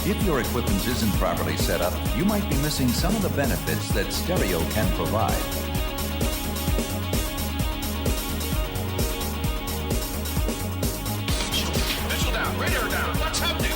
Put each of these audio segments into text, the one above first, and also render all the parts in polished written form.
If your equipment isn't properly set up, you might be missing some of the benefits that stereo can provide. Missile down, radar down, what's happening?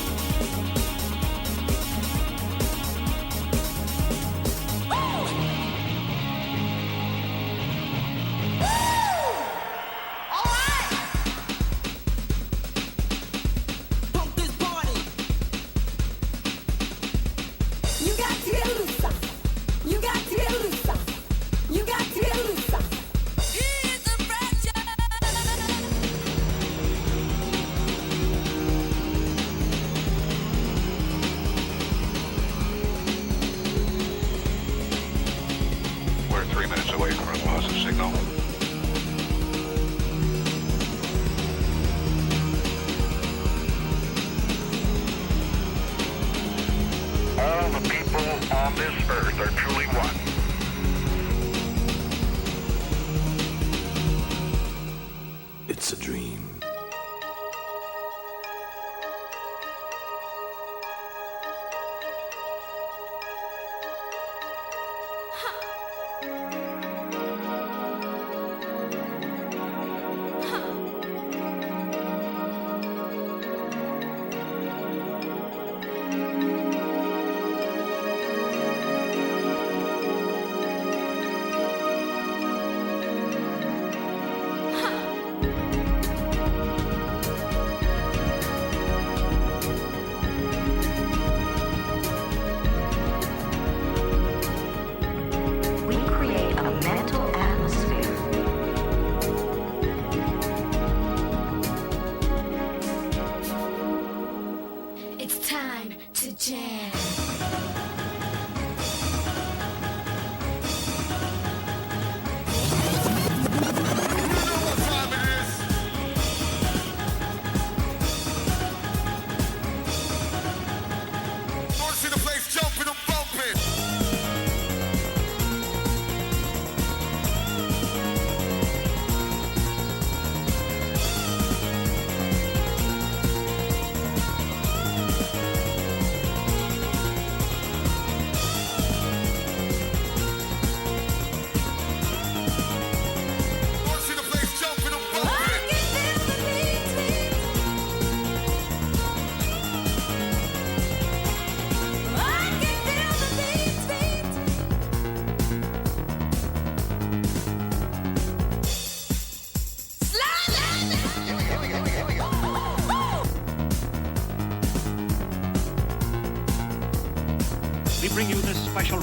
It's a dream.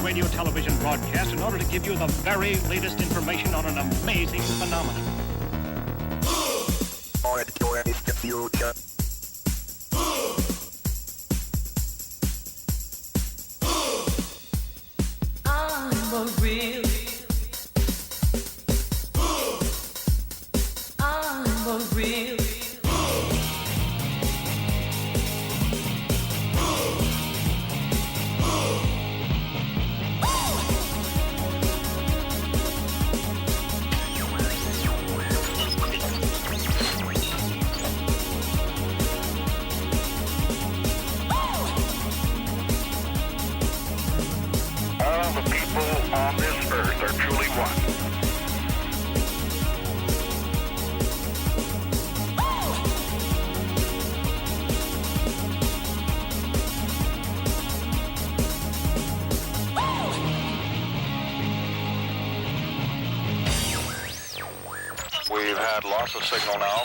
Radio television broadcast in order to give you the very latest information on an amazing phenomenon. Is the future. I'm a real. I'm a real. We've had loss of signal now.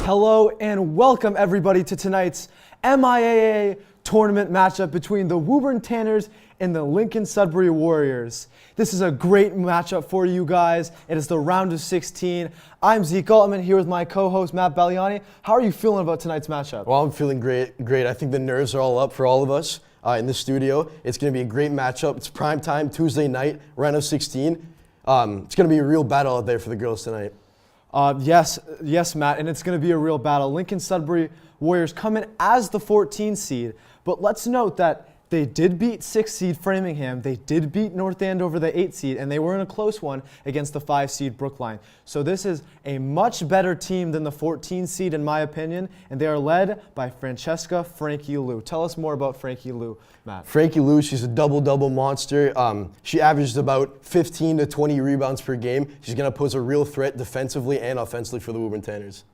Hello and welcome everybody to tonight's MIAA tournament matchup between the Woburn Tanners and the Lincoln-Sudbury Warriors. This is a great matchup for you guys. It is the round of 16. I'm Zeke Altman here with my co-host Matt Belliani. How are you feeling about tonight's matchup? Well, I'm feeling great. I think the nerves are all up for all of us in the studio. It's going to be a great matchup. It's prime time, Tuesday night, round of 16. It's going to be a real battle out there for the girls tonight. Yes, Matt, and it's going to be a real battle. Lincoln-Sudbury Warriors come in as the 14 seed, but let's note that they did beat 6 seed Framingham. They did beat North Andover, the 8 seed, and they were in a close one against the 5 seed Brookline. So this is a much better team than the 14 seed, in my opinion, and they are led by Francesca Frankie Lou. Tell us more about Frankie Lou, Matt. Frankie Lou, she's a double-double monster. She averages about 15 to 20 rebounds per game. She's going to pose a real threat defensively and offensively for the Woburn Tanners.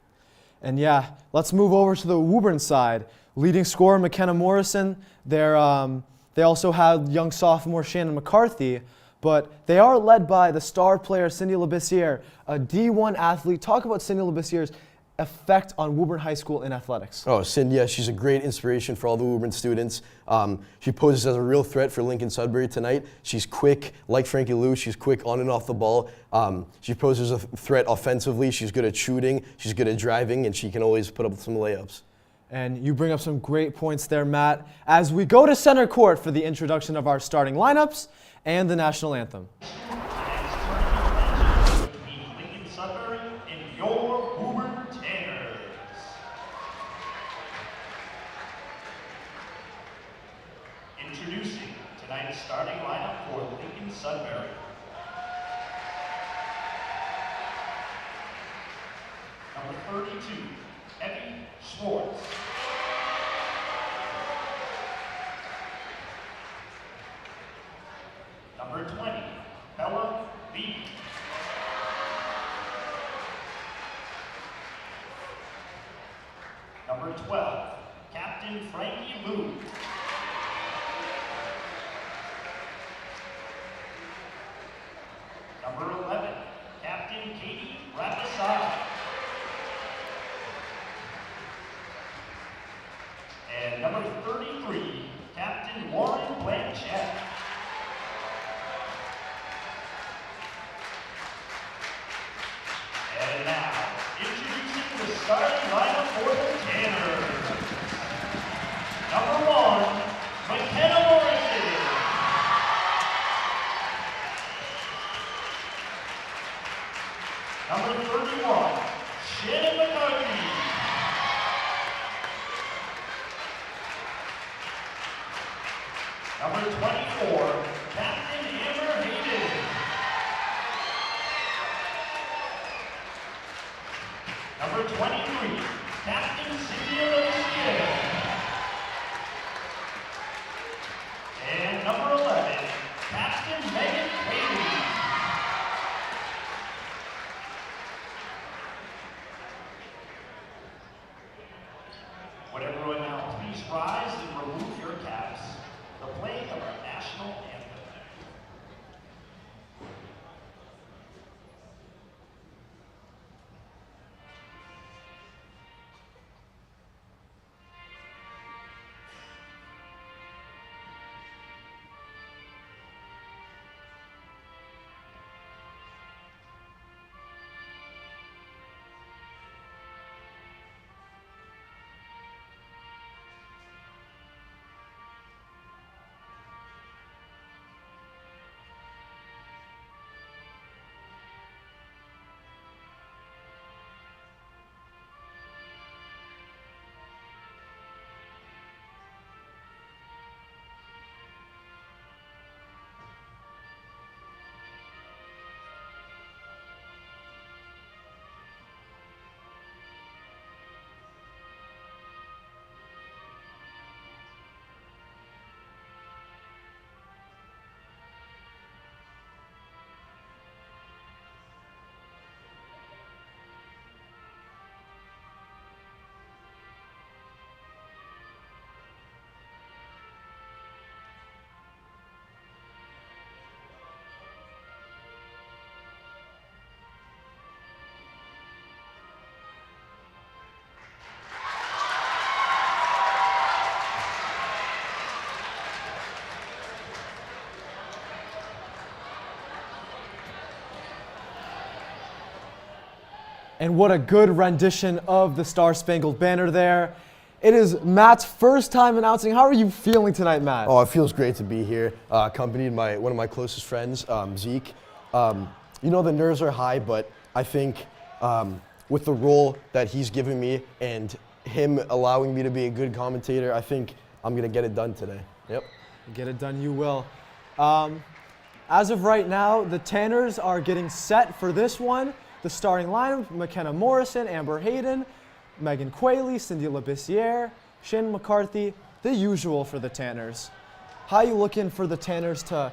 And yeah, let's move over to the Woburn side. Leading scorer McKenna Morrison. They also have young sophomore Shannon McCarthy, but they are led by the star player Cindy Labissiere, a D1 athlete. Talk about Cindy Labissiere's effect on Woburn High School in athletics. Oh, Cindy, yeah, she's a great inspiration for all the Woburn students. She poses as a real threat for Lincoln-Sudbury tonight. She's quick, like Frankie Lou. She's quick on and off the ball. She poses a threat offensively. She's good at shooting. She's good at driving, and she can always put up some layups. And you bring up some great points there, Matt, as we go to center court for the introduction of our starting lineups and the national anthem. Between Lincoln-Sudbury and your Woburn Tanners. Introducing tonight's starting lineup for Lincoln-Sudbury. Number 32, Evie Schwartz. Number 20, Bella Levy. Number 12, Captain Frankie Lou. Number 11, Captain Katie Rapasada. And number 33, Captain Lauren Blanchett. And now, introducing the starting lineup for the Tanners. Number 1, McKenna Morrison. Number 31, Shannon McCarthy. Number 24, Captain Amber Hayden. Number 23, Captain Cynthia Labissiere. And number 11, Captain Megan Haley. Would everyone now please rise and remove your caps? The playing of our national anthem. And what a good rendition of the Star Spangled Banner there. It is Matt's first time announcing. How are you feeling tonight, Matt? Oh, it feels great to be here, accompanied by one of my closest friends, Zeke. You know, the nerves are high, but I think with the role that he's given me and him allowing me to be a good commentator, I think I'm going to get it done today. Yep. Get it done, you will. As of right now, the Tanners are getting set for this one. The starting lineup: McKenna Morrison, Amber Hayden, Megan Quayle, Cindy Labissiere, Shannon McCarthy, the usual for the Tanners. How you looking for the Tanners to,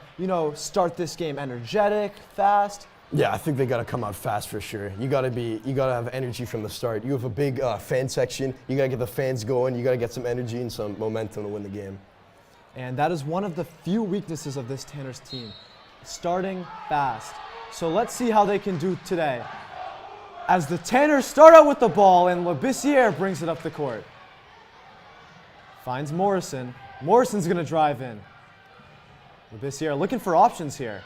start this game energetic, fast? Yeah, I think they got to come out fast for sure. You got to have energy from the start. You have a big fan section. You got to get the fans going. You got to get some energy and some momentum to win the game. And that is one of the few weaknesses of this Tanners team, starting fast. So let's see how they can do today. As the Tanners start out with the ball, and Labissiere brings it up the court. Finds Morrison. Morrison's going to drive in. Labissiere looking for options here.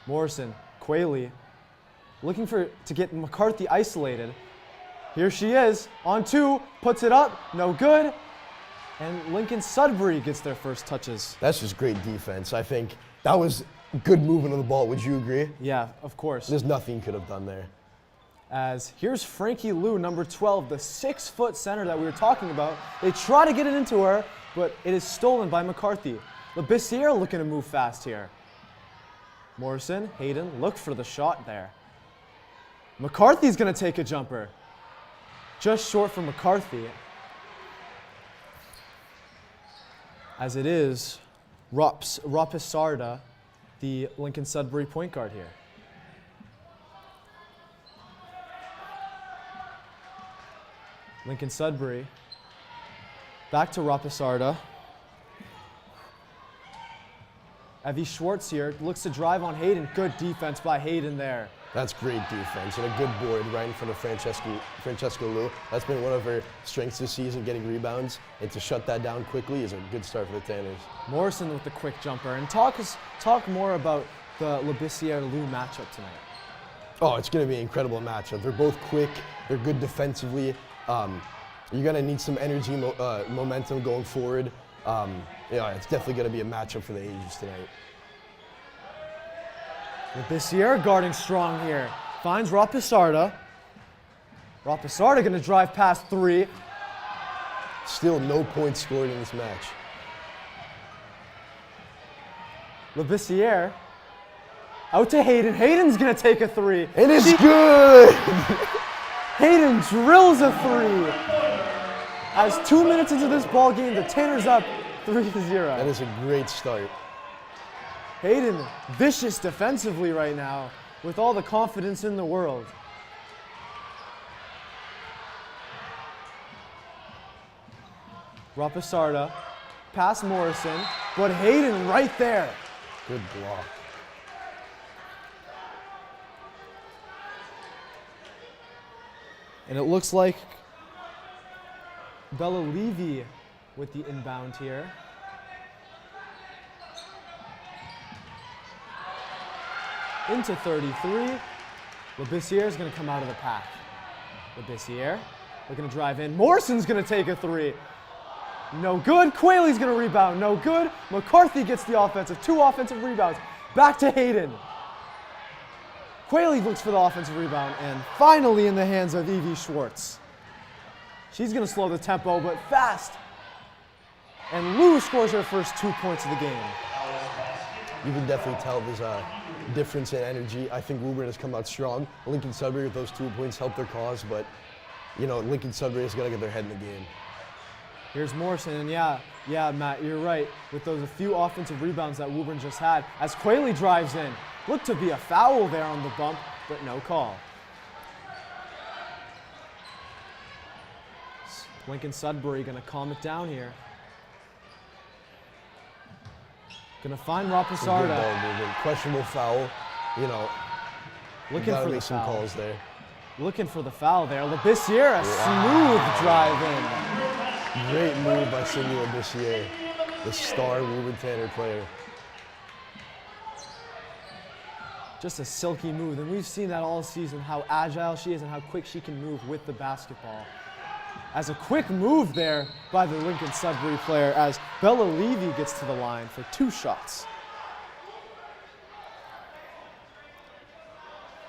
Morrison, Quayle, looking to get McCarthy isolated. Here she is, on two, puts it up, no good. And Lincoln-Sudbury gets their first touches. That's just great defense. I think that was good movement of the ball. Would you agree? Yeah, of course. There's nothing you could have done there. As here's Frankie Lou, number 12, the 6-foot center that we were talking about. They try to get it into her, but it is stolen by McCarthy. Labissiere looking to move fast here. Morrison, Hayden, look for the shot there. McCarthy's going to take a jumper. Just short for McCarthy. As it is, Rapisarda, the Lincoln-Sudbury point guard here. Lincoln-Sudbury, back to Rapisarda. Evie Schwartz here, looks to drive on Hayden. Good defense by Hayden there. That's great defense and a good board right in front of Francesca Lou. That's been one of her strengths this season, getting rebounds. And to shut that down quickly is a good start for the Tanners. Morrison with the quick jumper. And talk more about the Labissiere-Lou matchup tonight. Oh, it's going to be an incredible matchup. They're both quick. They're good defensively. You're going to need some energy, momentum going forward. It's definitely going to be a matchup for the ages tonight. Labissiere guarding strong here. Finds Rapisarda. Rapisarda going to drive past three. Still no points scored in this match. Labissiere out to Hayden. Hayden's going to take a three. It is good! Hayden drills a three. As 2 minutes into this ball game, the Tanners up 3-0. That is a great start. Hayden, vicious defensively right now, with all the confidence in the world. Rapisarda, past Morrison, but Hayden right there. Good block. And it looks like Bella Levy with the inbound here. Into 33. Labissiere is going to come out of the pack. Labissiere looking to drive in. Morrison's going to take a three. No good. Quayle's going to rebound. No good. McCarthy gets the offensive. 2 offensive rebounds. Back to Hayden. Quayle looks for the offensive rebound, and finally in the hands of Evie Schwartz. She's going to slow the tempo, but fast. And Lou scores her first 2 points of the game. You can definitely tell there's a difference in energy. I think Woburn has come out strong. Lincoln-Sudbury with those 2 points helped their cause, but Lincoln-Sudbury has got to get their head in the game. Here's Morrison, and yeah, Matt, you're right. With those a few offensive rebounds that Woburn just had, as Quayle drives in. Looked to be a foul there on the bump, but no call. Lincoln-Sudbury going to calm it down here. Going to find Rapisarda. Questionable foul. Looking for the some foul. calls there. Looking for the foul there. Labissiere, a smooth drive in. Great move by Cindy Labissiere, the star Woburn Tanner player. Just a silky move, and we've seen that all season, how agile she is and how quick she can move with the basketball. As a quick move there by the Lincoln-Sudbury player as Bella Levy gets to the line for 2 shots.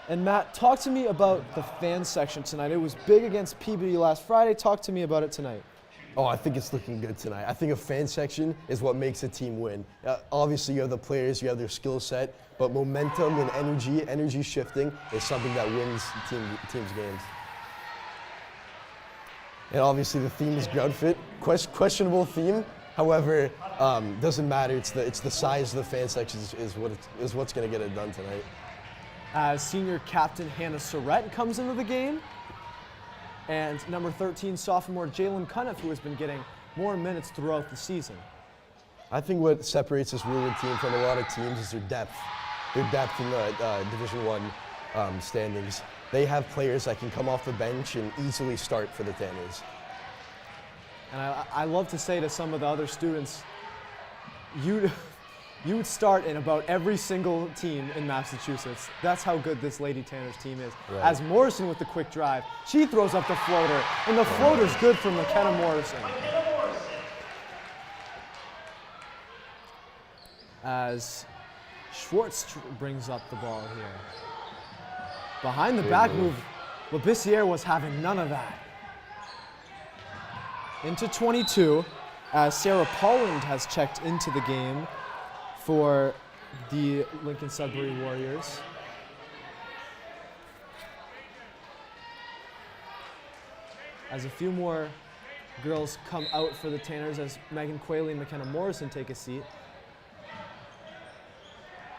And Matt, talk to me about the fan section tonight. It was big against Peabody last Friday. Talk to me about it tonight. Oh, I think it's looking good tonight. I think a fan section is what makes a team win. Obviously, you have the players, you have their skill set, but momentum and energy shifting is something that wins teams' games. And obviously, the theme is ground fit. Questionable theme. However, doesn't matter. It's the size of the fan section is what's going to get it done tonight. As senior captain Hannah Surrett comes into the game, and number 13 sophomore Jalen Cuniff, who has been getting more minutes throughout the season. I think what separates this Woburn team from a lot of teams is their depth. Their depth in the Division I standings. They have players that can come off the bench and easily start for the Tanners. And I love to say to some of the other students, you would start in about every single team in Massachusetts. That's how good this Lady Tanners team is. Right. As Morrison with the quick drive, she throws up the floater, and the floater's good from McKenna Morrison. As Schwartz brings up the ball here. Behind the back move, Labissiere was having none of that. Into 22, as Sarah Polland has checked into the game for the Lincoln-Sudbury Warriors. As a few more girls come out for the Tanners as Megan Quayle and McKenna Morrison take a seat.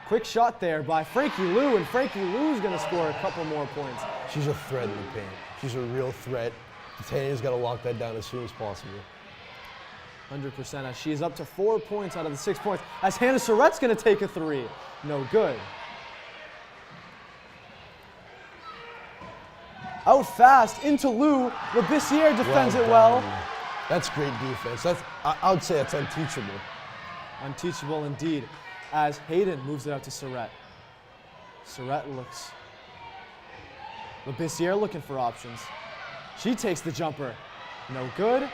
Quick shot there by Frankie Liu, and Frankie Liu's going to score a couple more points. She's a threat in the paint. She's a real threat. The Tanners got to lock that down as soon as possible. 100%, as she is up to 4 points out of the 6 points. As Hannah Surrett's going to take a 3. No good. Out fast into Liu. Labissiere defends it well. That's great defense. I would say that's unteachable. Unteachable indeed. As Hayden moves it out to Surrett. Surrett looks. Labissiere looking for options. She takes the jumper. No good.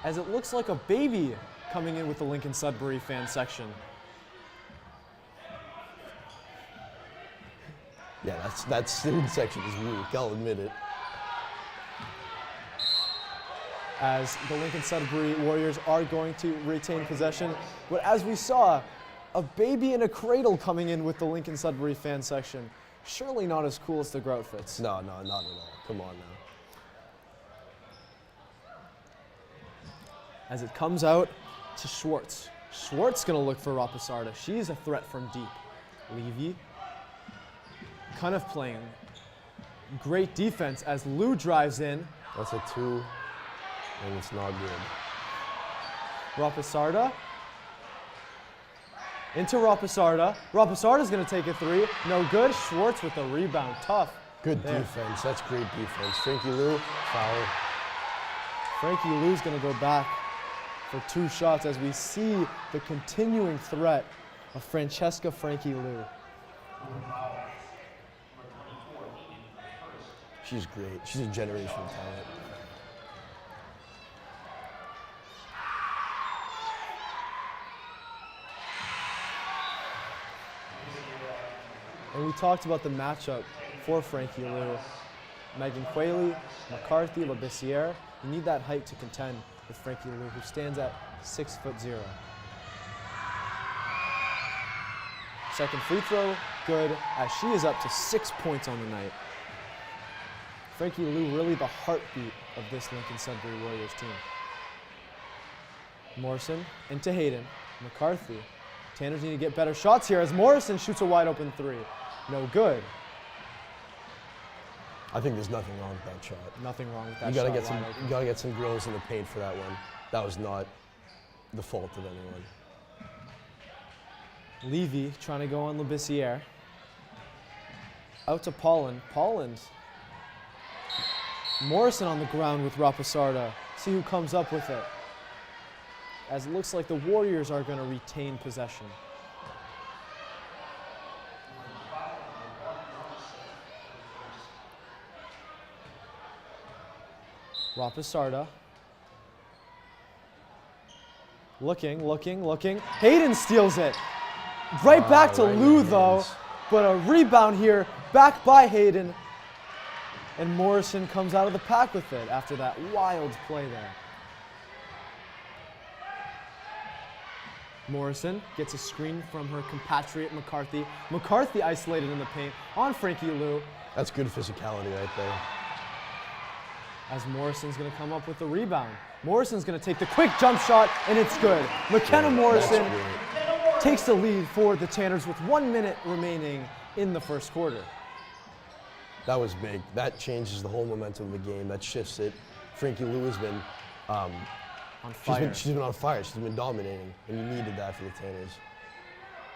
As it looks like a baby coming in with the Lincoln-Sudbury fan section. Yeah, that student section is weak, I'll admit it. As the Lincoln-Sudbury Warriors are going to retain possession. But as we saw, a baby in a cradle coming in with the Lincoln-Sudbury fan section. Surely not as cool as the grout fits. No, not at all. Come on now. As it comes out to Schwartz. Schwartz gonna look for Rapisarda. She's a threat from deep. Levy. Cuniff playing great defense as Liu drives in. That's a 2, and it's not good. Rapisarda. Into Rapisarda. Rapisarda's gonna take a 3. No good. Schwartz with the rebound. Tough. Good there. defense. That's great defense. Frankie Liu, foul. Frankie Liu's gonna go back for 2 shots as we see the continuing threat of Francesca Frankie Liu. She's great. She's a generational talent. And we talked about the matchup for Frankie Liu. Megan Quayle, McCarthy, Labissiere. You need that height to contend with Frankie Liu, who stands at 6'0". Second free throw, good, as she is up to 6 points on the night. Frankie Liu really the heartbeat of this Lincoln-Sudbury Warriors team. Morrison into Hayden. McCarthy. Tanners need to get better shots here as Morrison shoots a wide open 3. No good. I think there's nothing wrong with that shot. Nothing wrong with that You shot. gotta get some girls in the paint for that one. That was not the fault of anyone. Levy trying to go on Labissiere. Out to Polland. Polland. Morrison on the ground with Rapisarda. See who comes up with it. as it looks like the Warriors are going to retain possession. Rapasarda. Looking. Hayden steals it. Right back to right Lou, in the though. hands. But a rebound here, back by Hayden. And Morrison comes out of the pack with it after that wild play there. Morrison gets a screen from her compatriot McCarthy. McCarthy isolated in the paint on Frankie Lou. That's good physicality right there. As Morrison's going to come up with the rebound. Morrison's going to take the quick jump shot, and it's good. McKenna Morrison takes the lead for the Tanners with 1 minute remaining in the first quarter. That was big. That changes the whole momentum of the game. That shifts it. Frankie Lou has been On fire. She's been on fire. She's been dominating, and you needed that for the Tanners.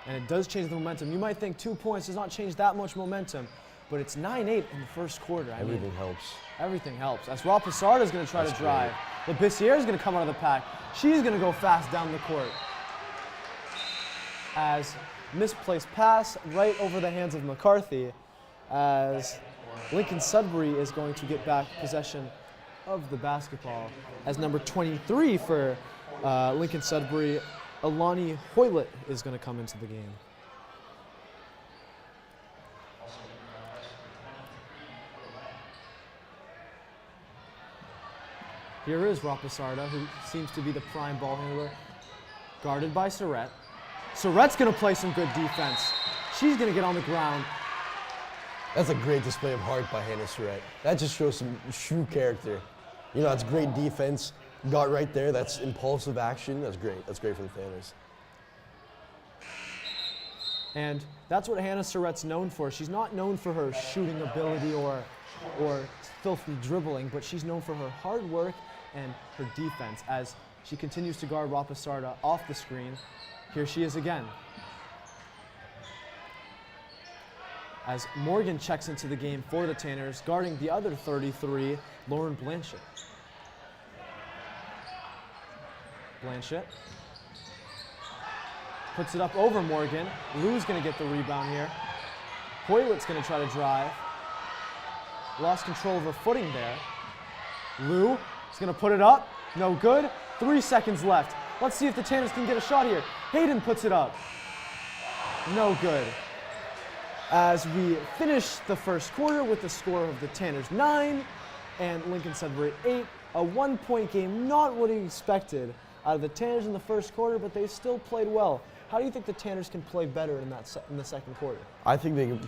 And it does change the momentum. You might think 2 points does not change that much momentum, but it's 9-8 in the first quarter. Everything helps. Everything helps. As Rapasarda is going to try to drive. Labissiere is going to come out of the pack. She's going to go fast down the court. As misplaced pass right over the hands of McCarthy, as Lincoln-Sudbury is going to get back possession of the basketball. As number 23 for Lincoln-Sudbury, Alani Hoylett is going to come into the game. Here is Rapasarda, who seems to be the prime ball handler, guarded by Surrett. Surrett's going to play some good defense. She's going to get on the ground. That's a great display of heart by Hannah Surrett. That just shows some true character. You know, that's great defense. Got right there. That's impulsive action. That's great. That's great for the Tanners. And that's what Hannah Surrett's known for. She's not known for her shooting ability or filthy dribbling, but she's known for her hard work and her defense as she continues to guard Rapasarda off the screen. Here she is again. As Morgan checks into the game for the Tanners, guarding the other 33, Lauren Blanchett. Blanchett puts it up over Morgan. Lou's going to get the rebound here. Hoylett's going to try to drive. Lost control of her footing there. Lou is going to put it up. No good. 3 seconds left. Let's see if the Tanners can get a shot here. Hayden puts it up. No good. As we finish the first quarter with the score of the Tanners 9 and Lincoln-Sudbury 8. A 1-point game, not what he expected out of the Tanners in the first quarter, but they still played well. How do you think the Tanners can play better in the second quarter? I think they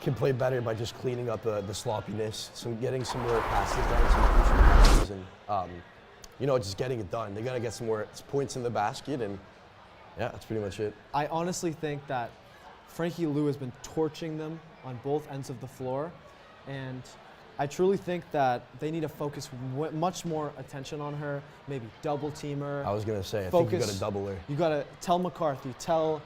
can play better by just cleaning up the sloppiness, getting some more passes down, some crucial passes, and you know, just getting it done. They got to get some more points in the basket, and yeah, that's pretty much it. I honestly think that Frankie Lou has been torching them on both ends of the floor, and I truly think that they need to focus much more attention on her, maybe double team her. I was going to say, I focus. think you got to double her. You got to tell McCarthy, tell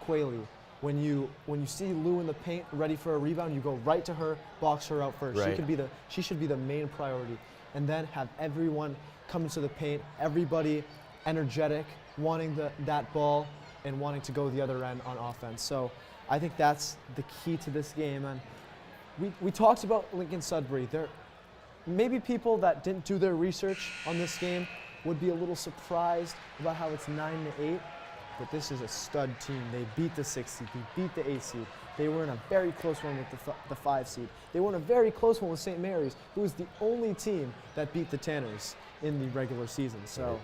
Quayle, when you see Lou in the paint ready for a rebound, you go right to her, box her out first. Right. She should be the main priority, and then have everyone come into the paint, everybody energetic, wanting that ball and wanting to go the other end on offense. So I think that's the key to this game. And we talked about Lincoln-Sudbury. There, maybe people that didn't do their research on this game would be a little surprised about how it's 9-8, but this is a stud team. They beat the 6 seed, they beat the 8 seed. They were in a very close one with the 5 seed. They were in a very close one with St. Mary's, who was the only team that beat the Tanners in the regular season. So.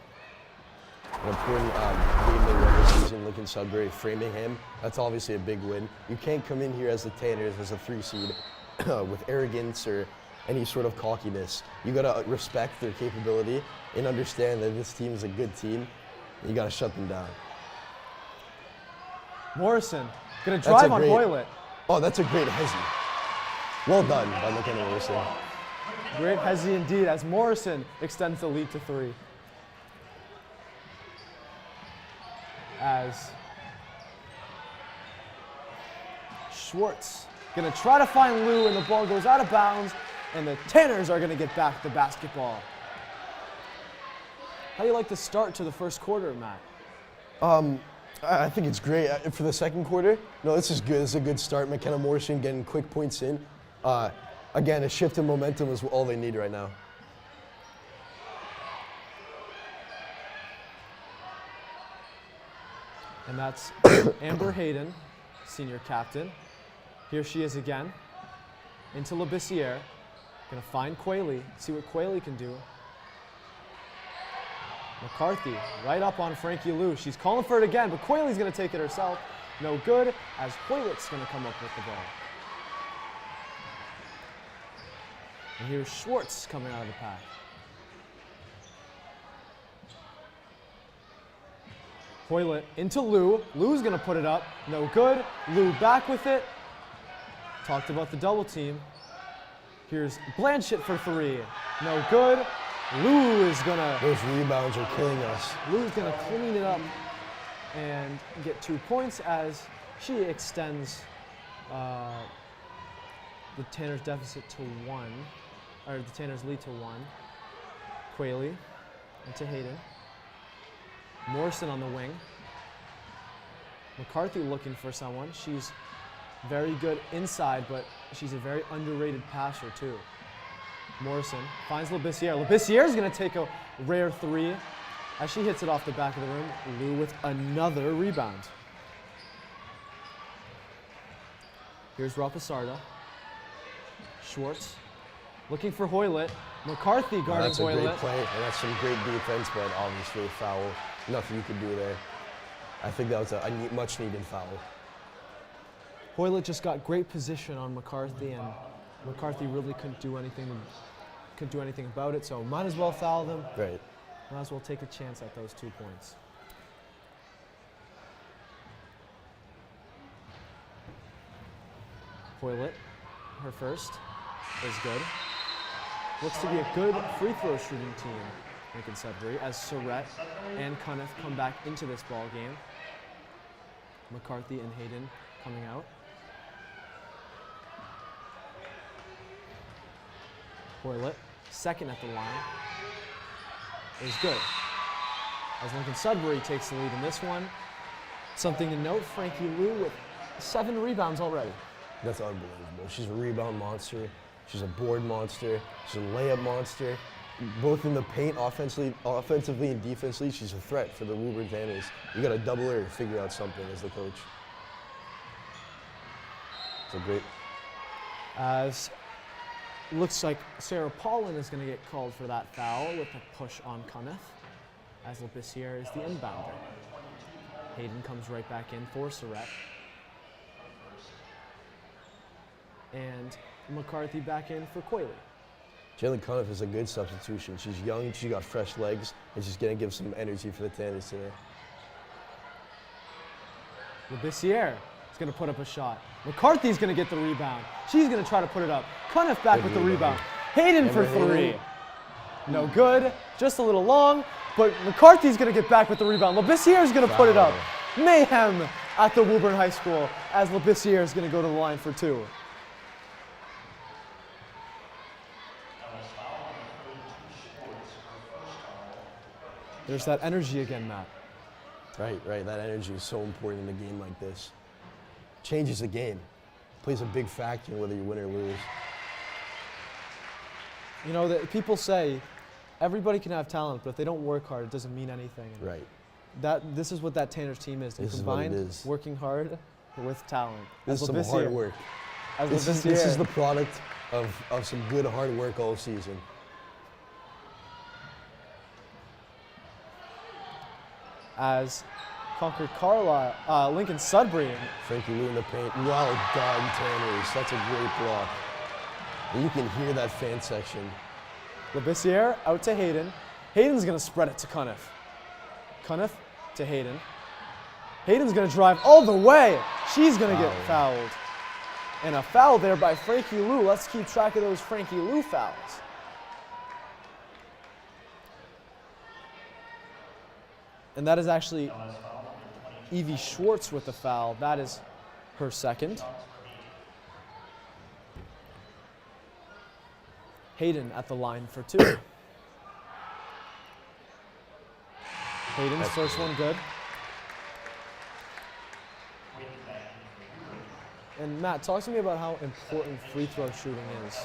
An important game in the regular season, Lincoln-Sudbury, Framingham. That's obviously a big win. You can't come in here as the Tanners, as a 3 seed, with arrogance or any sort of cockiness. You gotta respect their capability and understand that this team is a good team. And you gotta shut them down. Morrison gonna drive on Hoylett. Oh, that's a great hezzy. Well done by McKenna Morrison. Great hezzy indeed, as Morrison extends the lead to 3. As Schwartz gonna try to find Lou, and the ball goes out of bounds, and the Tanners are gonna get back the basketball. How do you like the start to the first quarter, Matt? I think it's great. For the second quarter, no, this is good. This is a good start. McKenna Morrison getting quick points in. Again, a shift in momentum is all they need right now. And that's Amber Hayden, senior captain. Here she is again. Into LeBissiere. Gonna find Quayle, see what Quayle can do. McCarthy right up on Frankie Lou. She's calling for it again, but Quayle's gonna take it herself. No good, as Hoylett's gonna come up with the ball. And here's Schwartz coming out of the pack. Hoylett into Lou. Lou's gonna put it up. No good. Lou back with it. Talked about the double team. Here's Blanchett for three. No good. Lou is gonna. Those rebounds are killing us. Lou's gonna clean it up and get 2 points as she extends the Tanners' deficit to 1, or the Tanners' lead to 1. Quayle into Hayden. Morrison on the wing. McCarthy looking for someone. She's very good inside, but she's a very underrated passer too. Morrison finds LeBissiere. LeBissiere's gonna take a rare three as she hits it off the back of the rim. Lou with another rebound. Here's Rapasarda. Schwartz looking for Hoylett. McCarthy guarding That's a Hoylett. great play, and that's some great defense, but obviously a foul. Nothing you could do there. I think that was a much needed foul. Hoylett just got great position on McCarthy, and McCarthy really couldn't do anything about it, so might as well foul them. Right. Might as well take a chance at those 2 points. Hoylett, her first, is good. Looks to be a good free throw shooting team, Lincoln-Sudbury, as Surratt and Cunniff come back into this ball game. McCarthy and Hayden coming out. Hoylett, second at the line, is good. As Lincoln-Sudbury takes the lead in this one. Something to note, Frankie Lou with 7 rebounds already. That's unbelievable. She's a rebound monster. She's a board monster. She's a layup monster. Both in the paint, offensively and defensively, she's a threat for the Woburn Tanners. You got to double her and figure out something as the coach. So great. As looks like Sarah Paulin is going to get called for that foul with a push on Cunniff, as LeBissiere is the inbounder. Hayden comes right back in for Surratt. And McCarthy back in for Quayle. Jalen Cunniff is a good substitution. She's young, she got fresh legs, and she's going to give some energy for the Tanners today. LeBissiere is going to put up a shot. McCarthy's going to get the rebound. She's going to try to put it up. Cunniff back with the rebound. Hayden for three. No good, just a little long, but McCarthy's going to get back with the rebound. LeBissiere is going to put it up. Mayhem at the Woburn High School as LeBissiere is going to go to the line for 2. There's that energy again, Matt. Right. That energy is so important in a game like this. Changes the game. Plays a big factor in whether you win or lose. You know, that people say everybody can have talent, but if they don't work hard, it doesn't mean anything. And Right. This is what that Tanners team is. They This is what it combined is. working hard with talent. This is As some hard LeBissiere- work. As This is LeBissiere- the product of some good hard work all season. as Concord Carlisle, Lincoln-Sudbury. Frankie Lou in the paint. Well done, Tanners. That's a great block. And you can hear that fan section. LeBissiere out to Hayden. Hayden's going to spread it to Cunniff. Cunniff to Hayden. Hayden's going to drive all the way. She's going to get fouled. And a foul there by Frankie Lou. Let's keep track of those Frankie Lou fouls. And that is actually Evie Schwartz with the foul. That is her second. Hayden at the line for 2. Hayden's first one good. And Matt, talk to me about how important free throw shooting is.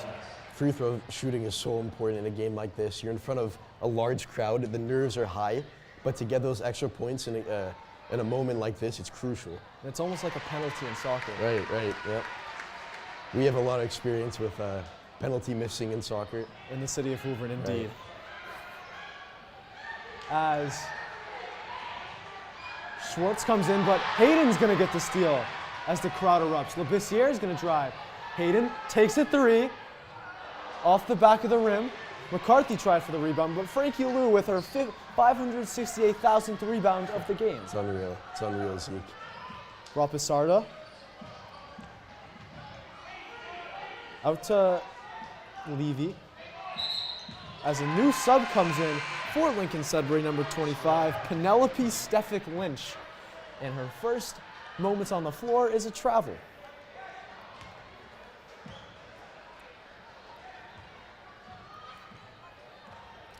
Free throw shooting is so important in a game like this. You're in front of a large crowd, the nerves are high, but to get those extra points in a moment like this, it's crucial. It's almost like a penalty in soccer. Right, yeah. We have a lot of experience with penalty missing in soccer. In the city of Woburn, indeed. Right. As Schwartz comes in, but Hayden's going to get the steal as the crowd erupts. Labissiere is going to drive. Hayden takes a three off the back of the rim. McCarthy tried for the rebound, but Frankie Lou with her 568,000th rebound of the game. It's unreal. It's unreal, Zeke. Rapisarda. Out to Levy. As a new sub comes in for Lincoln-Sudbury, number 25, Penelope Stefik Lynch. And her first moments on the floor is a travel.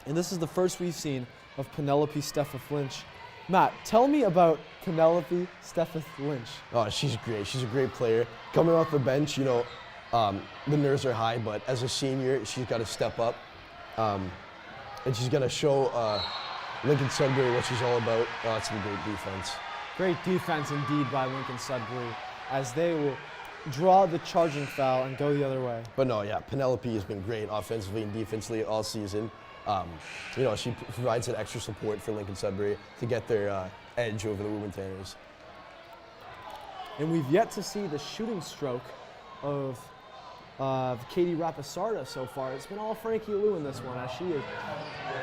And this is the first we've seen of Penelope Stefik Lynch. Matt, tell me about Penelope Stefik Lynch. Oh, she's great. She's a great player. Coming off the bench, you know, the nerves are high, but as a senior, she's got to step up. And she's going to show Lincoln-Sudbury what she's all about. Oh, it's some great defense. Great defense indeed by Lincoln-Sudbury as they will draw the charging foul and go the other way. But no, yeah, Penelope has been great offensively and defensively all season. You know, she provides that extra support for Lincoln-Sudbury to get their edge over the Woburn Tanners. And we've yet to see the shooting stroke of Katie Rapisarda so far. It's been all Frankie Lou in this one, as she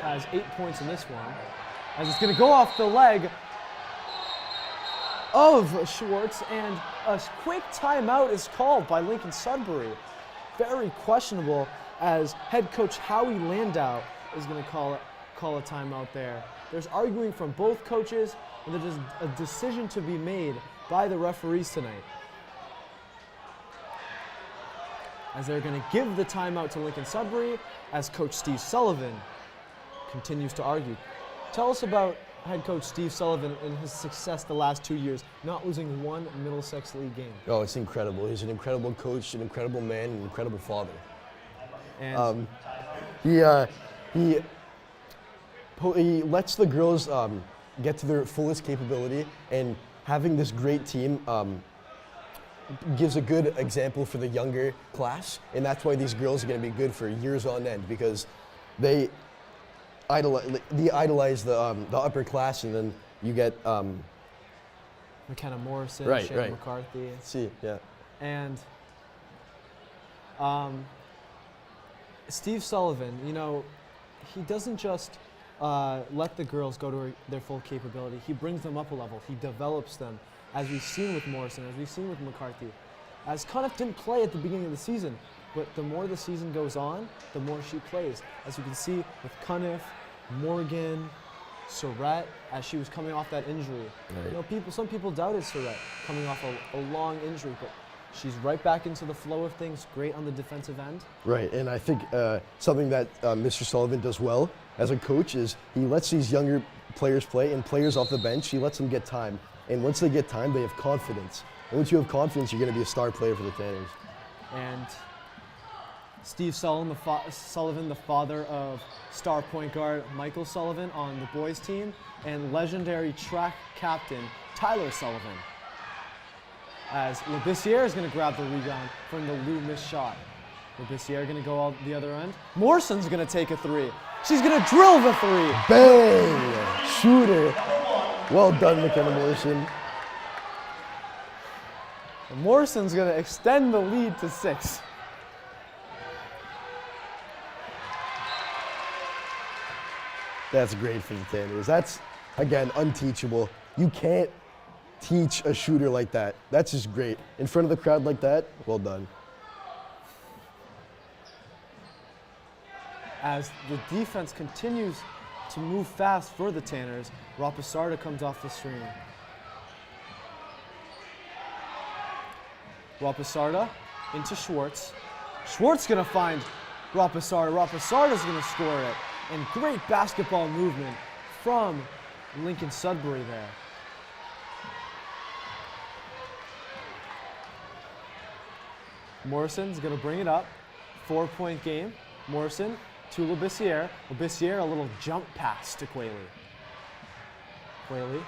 has 8 points in this one. As it's going to go off the leg of Schwartz, and a quick timeout is called by Lincoln-Sudbury. Very questionable, as head coach Howie Landau is going to call a timeout there. There's arguing from both coaches, and there's a decision to be made by the referees tonight. As they're going to give the timeout to Lincoln-Sudbury, as Coach Steve Sullivan continues to argue. Tell us about head coach Steve Sullivan and his success the last 2 years, not losing one Middlesex League game. Oh, it's incredible. He's an incredible coach, an incredible man, an incredible father. And He lets the girls get to their fullest capability, and having this great team gives a good example for the younger class, and that's why these girls are going to be good for years on end, because they idolize the upper class, and then you get McKenna Morrison, right, Shannon McCarthy. See, yeah. And Steve Sullivan, you know, he doesn't just let the girls go to their full capability. He brings them up a level. He develops them, as we've seen with Morrison, as we've seen with McCarthy. As Cuniff didn't play at the beginning of the season, but the more the season goes on, the more she plays. As you can see with Cuniff, Morgan, Surratt, as she was coming off that injury. Right. You know, some people doubted Surratt coming off a long injury, but she's right back into the flow of things, great on the defensive end. Right, and I think something that Mr. Sullivan does well as a coach is he lets these younger players play, and players off the bench, he lets them get time. And once they get time, they have confidence. And once you have confidence, you're going to be a star player for the Tanners. And Steve Sullivan, the father of star point guard Michael Sullivan on the boys team, and legendary track captain Tyler Sullivan. As Labissiere is going to grab the rebound from the Lou missed shot. Labissiere going to go all the other end. Morrison's going to take a three. She's going to drill the three. Bang! Shooter. Well done, McKenna Morrison. And Morrison's going to extend the lead to 6. That's great for the Tanners. That's, again, unteachable. You can't teach a shooter like that. That's just great. In front of the crowd like that, well done. As the defense continues to move fast for the Tanners, Rapisarda comes off the screen. Rapisarda into Schwartz. Schwartz gonna find Rapisarda. Rapisarda's gonna score it. And great basketball movement from Lincoln-Sudbury there. Morrison's going to bring it up. 4-point game. Morrison to Labissiere. Labissiere, a little jump pass to Quayle. Quayle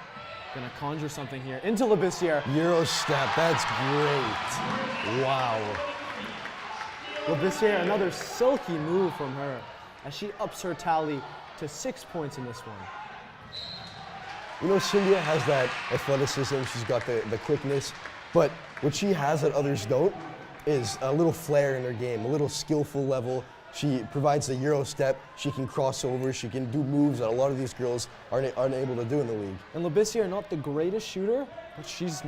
going to conjure something here into Labissiere. Euro step, that's great. Wow. Labissiere, another silky move from her as she ups her tally to 6 points in this one. You know, Cynthia has that athleticism, she's got the quickness, but what she has that others don't is a little flair in her game, a little skillful level. She provides the Euro step, she can cross over, she can do moves that a lot of these girls aren't able to do in the league. And Labissiere, not the greatest shooter, but she's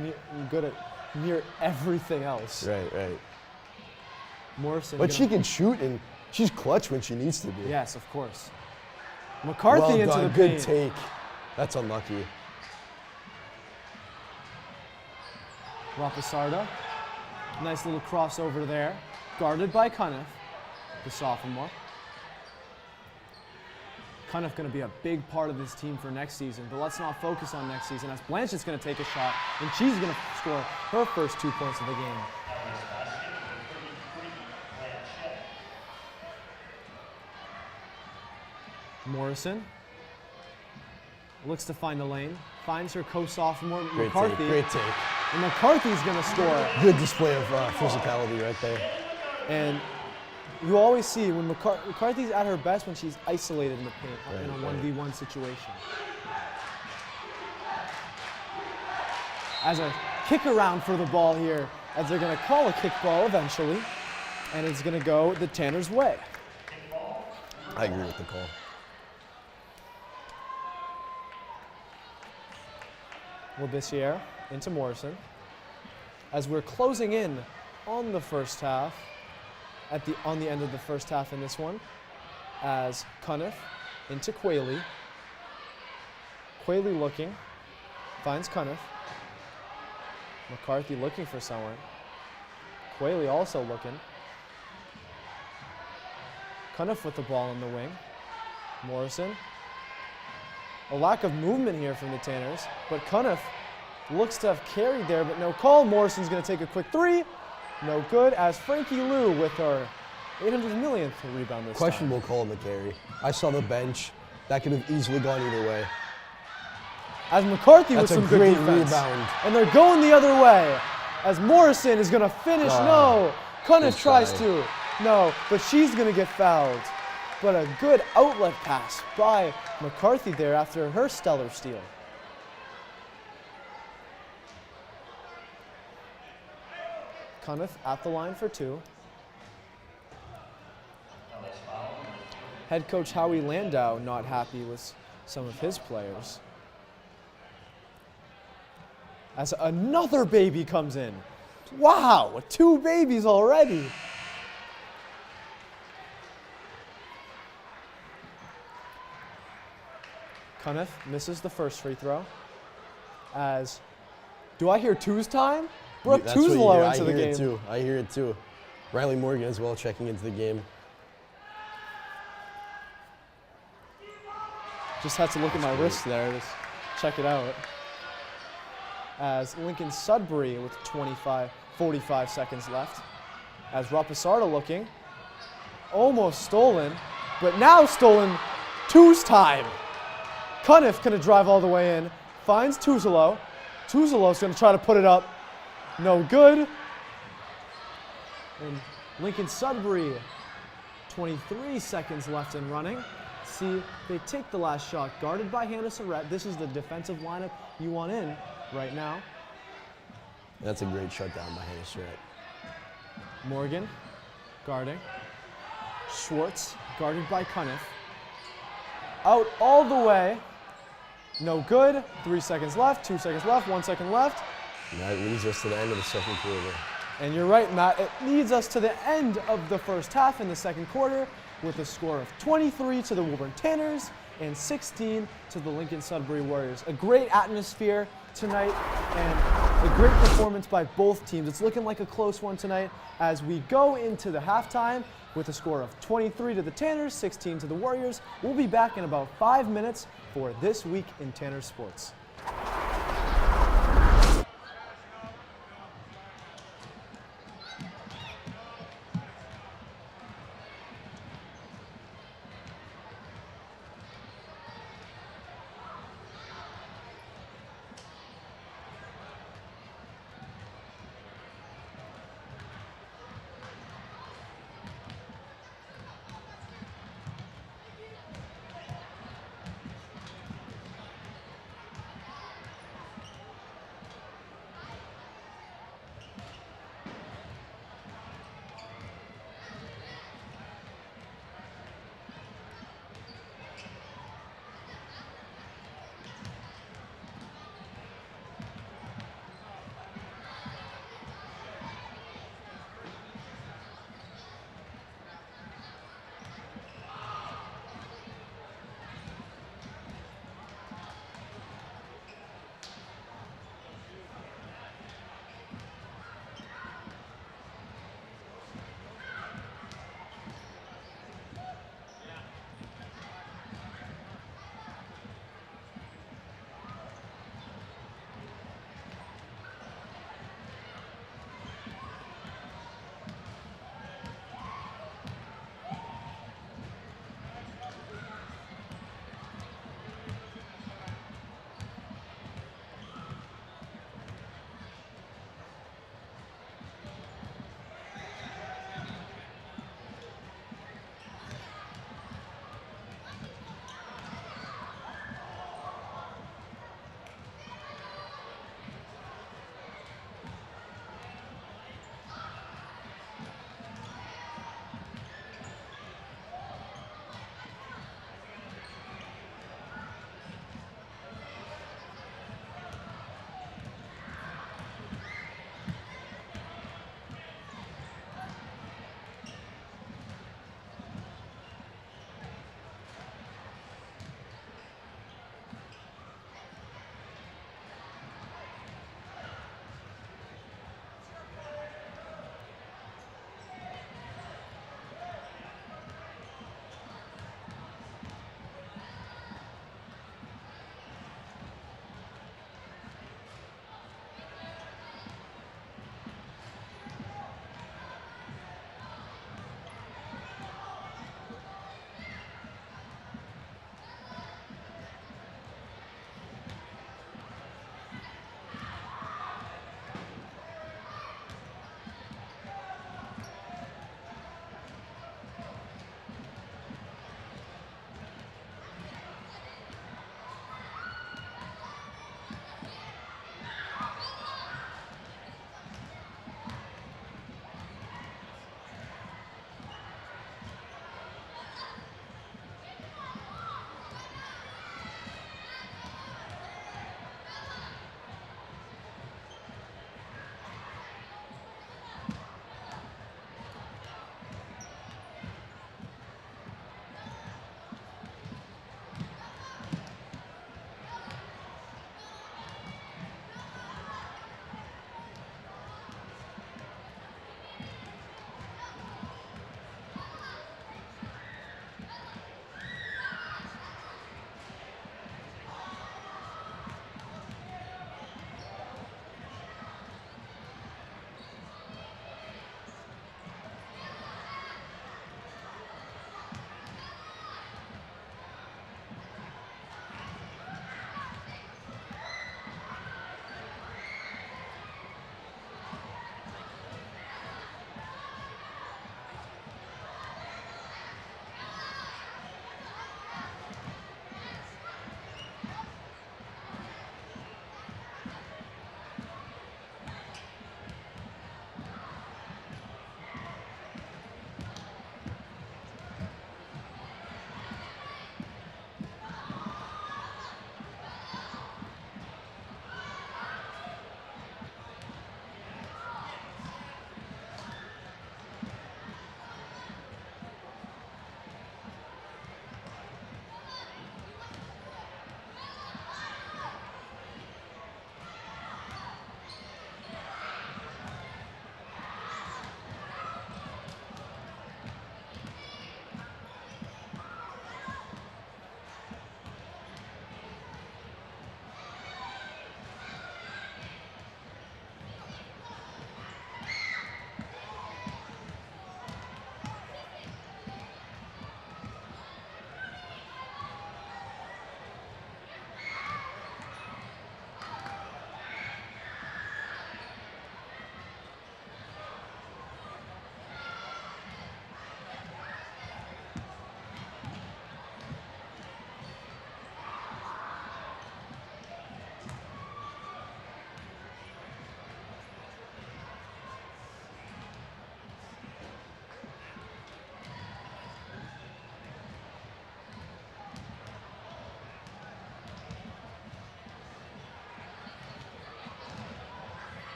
good at near everything else. Right. Morrison. But she can shoot, and she's clutch when she needs to be. Yes, of course. McCarthy Well into done, the good paint. take. That's unlucky. Rapisarda. Nice little crossover there. Guarded by Cunniff, the sophomore. Cunniff going to be a big part of this team for next season, but let's not focus on next season as Blanchett's going to take a shot, and she's going to score her first 2 points of the game. Morrison looks to find the lane, finds her co-sophomore McCarthy. Great take. And McCarthy's going to score. Good display of physicality right there. And you always see when McCarthy's at her best when she's isolated in the paint in a 1v1 situation. As a kick around for the ball here, as they're going to call a kickball eventually, and it's going to go the Tanner's way. I agree with the call. Labissiere into Morrison. As we're closing in on the first half, on the end of the first half in this one, as Cunniff into Quayle. Quayle looking, finds Cunniff. McCarthy looking for someone. Quayle also looking. Cunniff with the ball in the wing. Morrison. A lack of movement here from the Tanners, but Cunniff looks to have carried there, but no call. Morrison's going to take a quick three. No good, as Frankie Lou with her 800 millionth rebound this Questionable call on the carry. I saw the bench. That could have easily gone either way. As McCarthy with That's some a good great defense. rebound. And they're going the other way. As Morrison is going to finish. No. Cunniff good tries try. to. No, but she's going to get fouled. But a good outlet pass by McCarthy there after her stellar steal. Cunniff at the line for two. Head coach Howie Landau not happy with some of his players. As another baby comes in. Wow, 2 babies already. Cunniff misses the first free throw. As, do I hear twos time? Brooke That's what you Tuzlo hear. into the game. I hear it too. Riley Morgan as well checking into the game. Just had to look at my wrist there, just check it out. As Lincoln-Sudbury with 45 seconds left. As Rapisarda looking, almost stolen, but now stolen. Twos time. Cunniff gonna drive all the way in, finds Tuzlo. Tuzlo's gonna try to put it up. No good. And Lincoln-Sudbury, 23 seconds left and running. See, they take the last shot, guarded by Hannah Surratt. This is the defensive lineup you want in right now. That's a great shutdown by Hannah Surratt. Morgan, guarding. Schwartz, guarded by Cunniff. Out all the way. No good. 3 seconds left, 2 seconds left, 1 second left. And that leads us to the end of the second quarter. And you're right, Matt. It leads us to the end of the first half in the second quarter with a score of 23 to the Woburn Tanners and 16 to the Lincoln-Sudbury Warriors. A great atmosphere tonight, and A great performance by both teams. It's looking like a close one tonight as we go into the halftime with a score of 23 to the Tanners, 16 to the Warriors. We'll be back in about 5 minutes for This Week in Tanner Sports.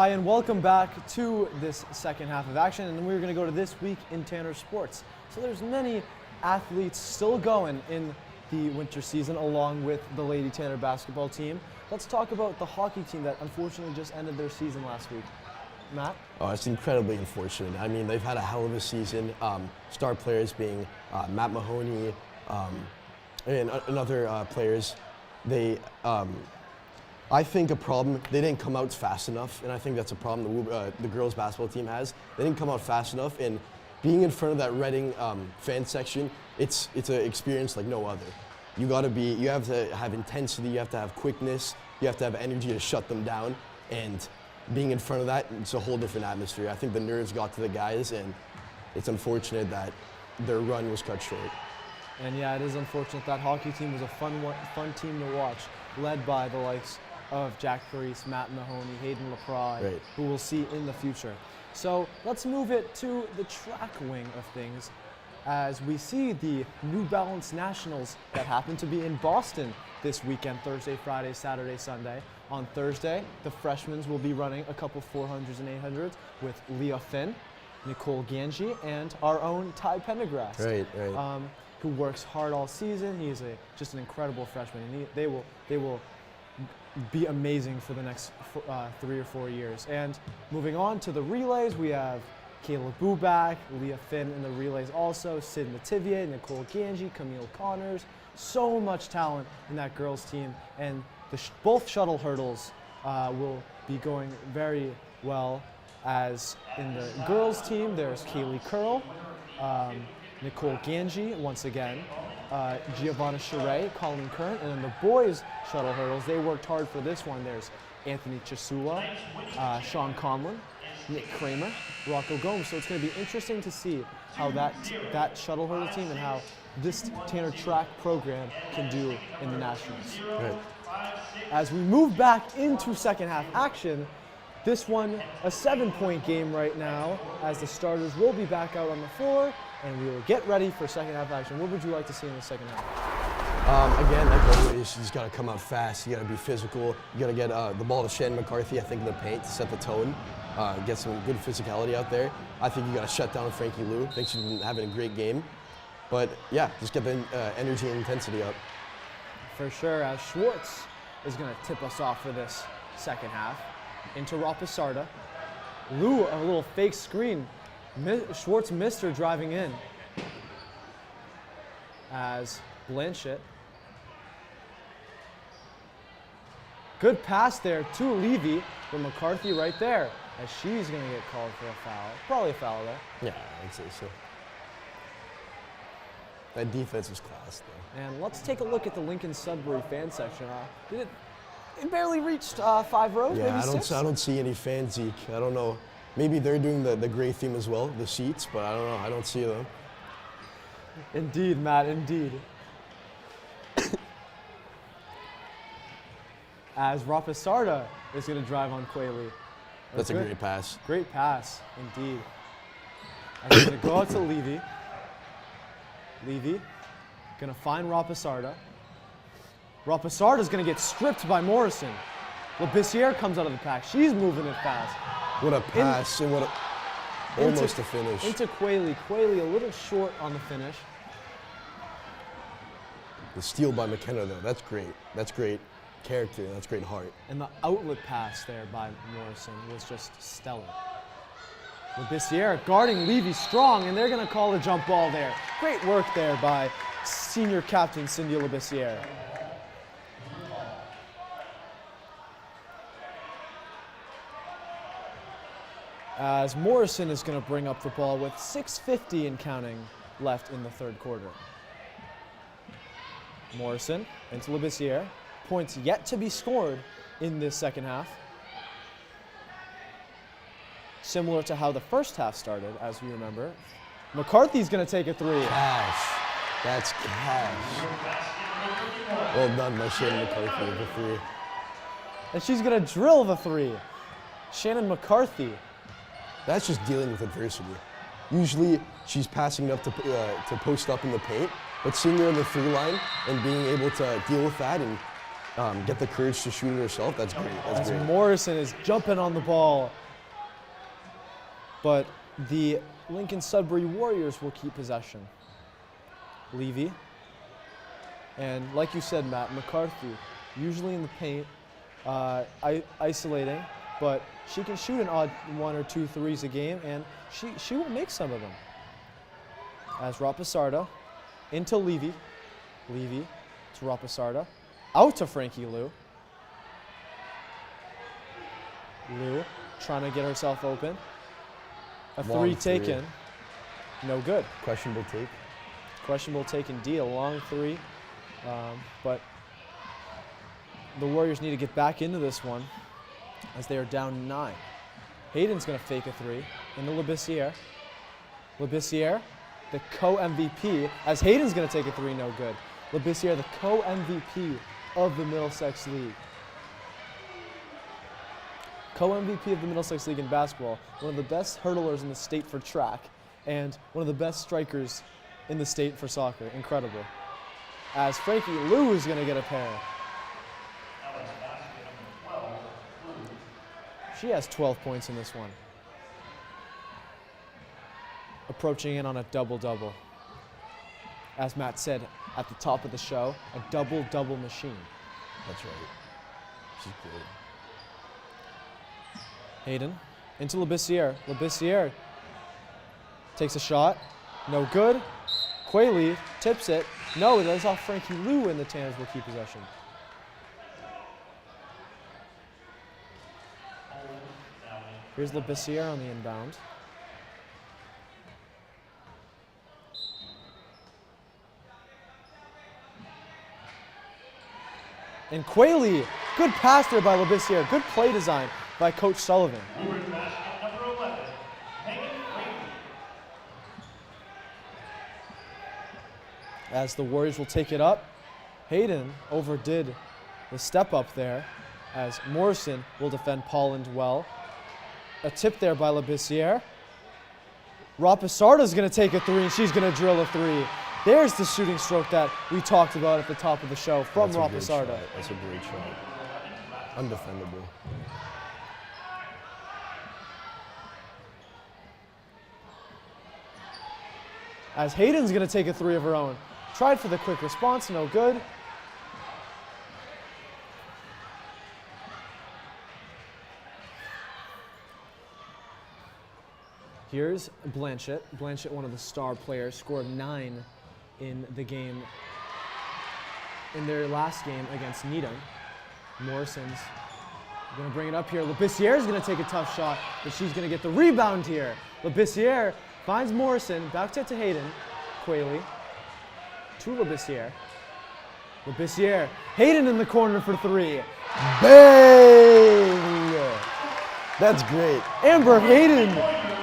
Hi, and welcome back to this second half of action, and we're going to go to This Week in Tanner Sports. So there's many athletes still going in the winter season along with the Lady Tanner basketball team. Let's talk about the hockey team that unfortunately just ended their season last week. Matt? Oh, it's incredibly unfortunate. I mean, they've had a hell of a season. Star players being Matt Mahoney and other players. I think a problem, they didn't come out fast enough, and I think that's a problem the girls basketball team has. They didn't come out fast enough, and being in front of that Reading fan section, it's an experience like no other. You have to have intensity, you have to have quickness, you have to have energy to shut them down, and being in front of that, it's a whole different atmosphere. I think the nerves got to the guys, and it's unfortunate that their run was cut short. And yeah, it is unfortunate. That hockey team was a fun team to watch, led by the likes of Jack Parise, Matt Mahoney, Hayden LaPrade, Right. who we'll see in the future. So let's move it to the track wing of things as we see the New Balance Nationals that happen to be in Boston this weekend, Thursday, Friday, Saturday, Sunday. On Thursday, the freshmen will be running a couple 400s and 800s with Leah Finn, Nicole Ganji, and our own Ty Pendergrass. Right. Who works hard all season. He's just an incredible freshman, and they will be amazing for the next 3 or 4 years. And moving on to the relays, we have Kayla Bubak, Leah Finn in the relays also, Sid Mativier, Nicole Ganji, Camille Connors. So much talent in that girls team, and both shuttle hurdles will be going very well. As in the girls team, there's Kaylee Curl, Nicole Ganji once again, Giovanna Charest, Colleen Curran, and in the boys' shuttle hurdles, they worked hard for this one. There's Anthony Chisula, Sean Conlon, Nick Kramer, Rocco Gomes. So it's going to be interesting to see how that shuttle hurdle team and how this Tanner track program can do in the Nationals. Right. As we move back into second half action, this one a 7-point game right now as the starters will be back out on the floor and we will get ready for second half action. What would you like to see in the second half? Again, like always, you just got to come out fast. You got to be physical. You got to get the ball to Shannon McCarthy, I think, in the paint to set the tone, get some good physicality out there. I think you got to shut down Frankie Lou. I think she's been having a great game. But yeah, just get the energy and intensity up. For sure, as Schwartz is going to tip us off for this second half. Into Rapisarda. Lou, a little fake screen. Schwartz missed her driving in. As Blanchett. Good pass there to Levy, but McCarthy right there, as she's going to get called for a foul. Probably a foul there. Yeah, I'd say so. That defense was class, though. And let's take a look at the Lincoln-Sudbury fan section. It barely reached 5 rows, Yeah, maybe 6? I don't see any fans, Zeke. I don't know. Maybe they're doing the gray theme as well, the seats, but I don't know. I don't see them. Indeed, Matt, indeed. As Rapisarda is going to drive on Quayle. That's a great pass. Great pass, indeed. And he's going to go out to Levy. Levy going to find Rapisarda. Rapisarda's going to get stripped by Morrison. Labissiere comes out of the pack. She's moving it fast. What a pass and almost a finish. Into Quayle. Quayle a little short on the finish. The steal by McKenna, though, that's great. That's great character. That's great heart. And the outlet pass there by Morrison was just stellar. Labissiere guarding Levy strong, and they're going to call a jump ball there. Great work there by senior captain Cindy Labissiere. As Morrison is going to bring up the ball with 6:50 and counting left in the third quarter. Morrison into Labissiere. Points yet to be scored in this second half. Similar to how the first half started, as we remember. McCarthy's going to take a 3. Cash. That's cash. Well done by Shannon McCarthy with the 3. And she's going to drill the 3. Shannon McCarthy. That's just dealing with adversity. Usually she's passing up to post up in the paint, but seeing her on the 3 line and being able to deal with that and get the courage to shoot it herself. That's great. That's As great. Morrison is jumping on the ball. But the Lincoln-Sudbury Warriors will keep possession. Levy. And like you said, Matt, McCarthy, usually in the paint, isolating, but she can shoot an odd 1 or 2 threes a game, and she will make some of them. As Rapasarda into Levy. Levy to Rapasarda. Out to Frankie Liu. Liu trying to get herself open. A Long three three. taken. No good. Questionable take. Questionable take indeed. A long three. But the Warriors need to get back into this one as they are down 9. Hayden's going to fake a three into Labissiere. Labissiere, the co-MVP, as Hayden's going to take a three, no good. Labissiere, the co-MVP of the Middlesex League. Co-MVP of the Middlesex League in basketball, one of the best hurdlers in the state for track, and one of the best strikers in the state for soccer. Incredible. As Frankie Liu is going to get a pair. She has 12 points in this one. Approaching in on a double-double. As Matt said at the top of the show, a double-double machine. That's right. She's great. Hayden into Labissiere. Labissiere takes a shot. No good. Quayle tips it. No, that's off Frankie Liu, and the Tanners will keep possession. Here's Labissiere on the inbound. And Quayle, good pass there by Labissiere. Good play design by Coach Sullivan. Woburn basket number 11, Megan Brady. As the Warriors will take it up. Hayden overdid the step up there as Morrison will defend Polland well. A tip there by Labissiere. Rapasarda's going to take a three, and she's going to drill a three. There's the shooting stroke that we talked about at the top of the show from That's a good Rapasarda. shot. That's a great shot. Undefendable. As Hayden's going to take a three of her own. Tried for the quick response, no good. Here's Blanchett. Blanchett, one of the star players, scored 9 in the game, in their last game against Needham. Morrison's going to bring it up here. Labissiere's going to take a tough shot, but she's going to get the rebound here. Labissiere finds Morrison, back to Hayden. Quayle to Labissiere. Labissiere, Hayden in the corner for three. Bang! That's great. Amber Hayden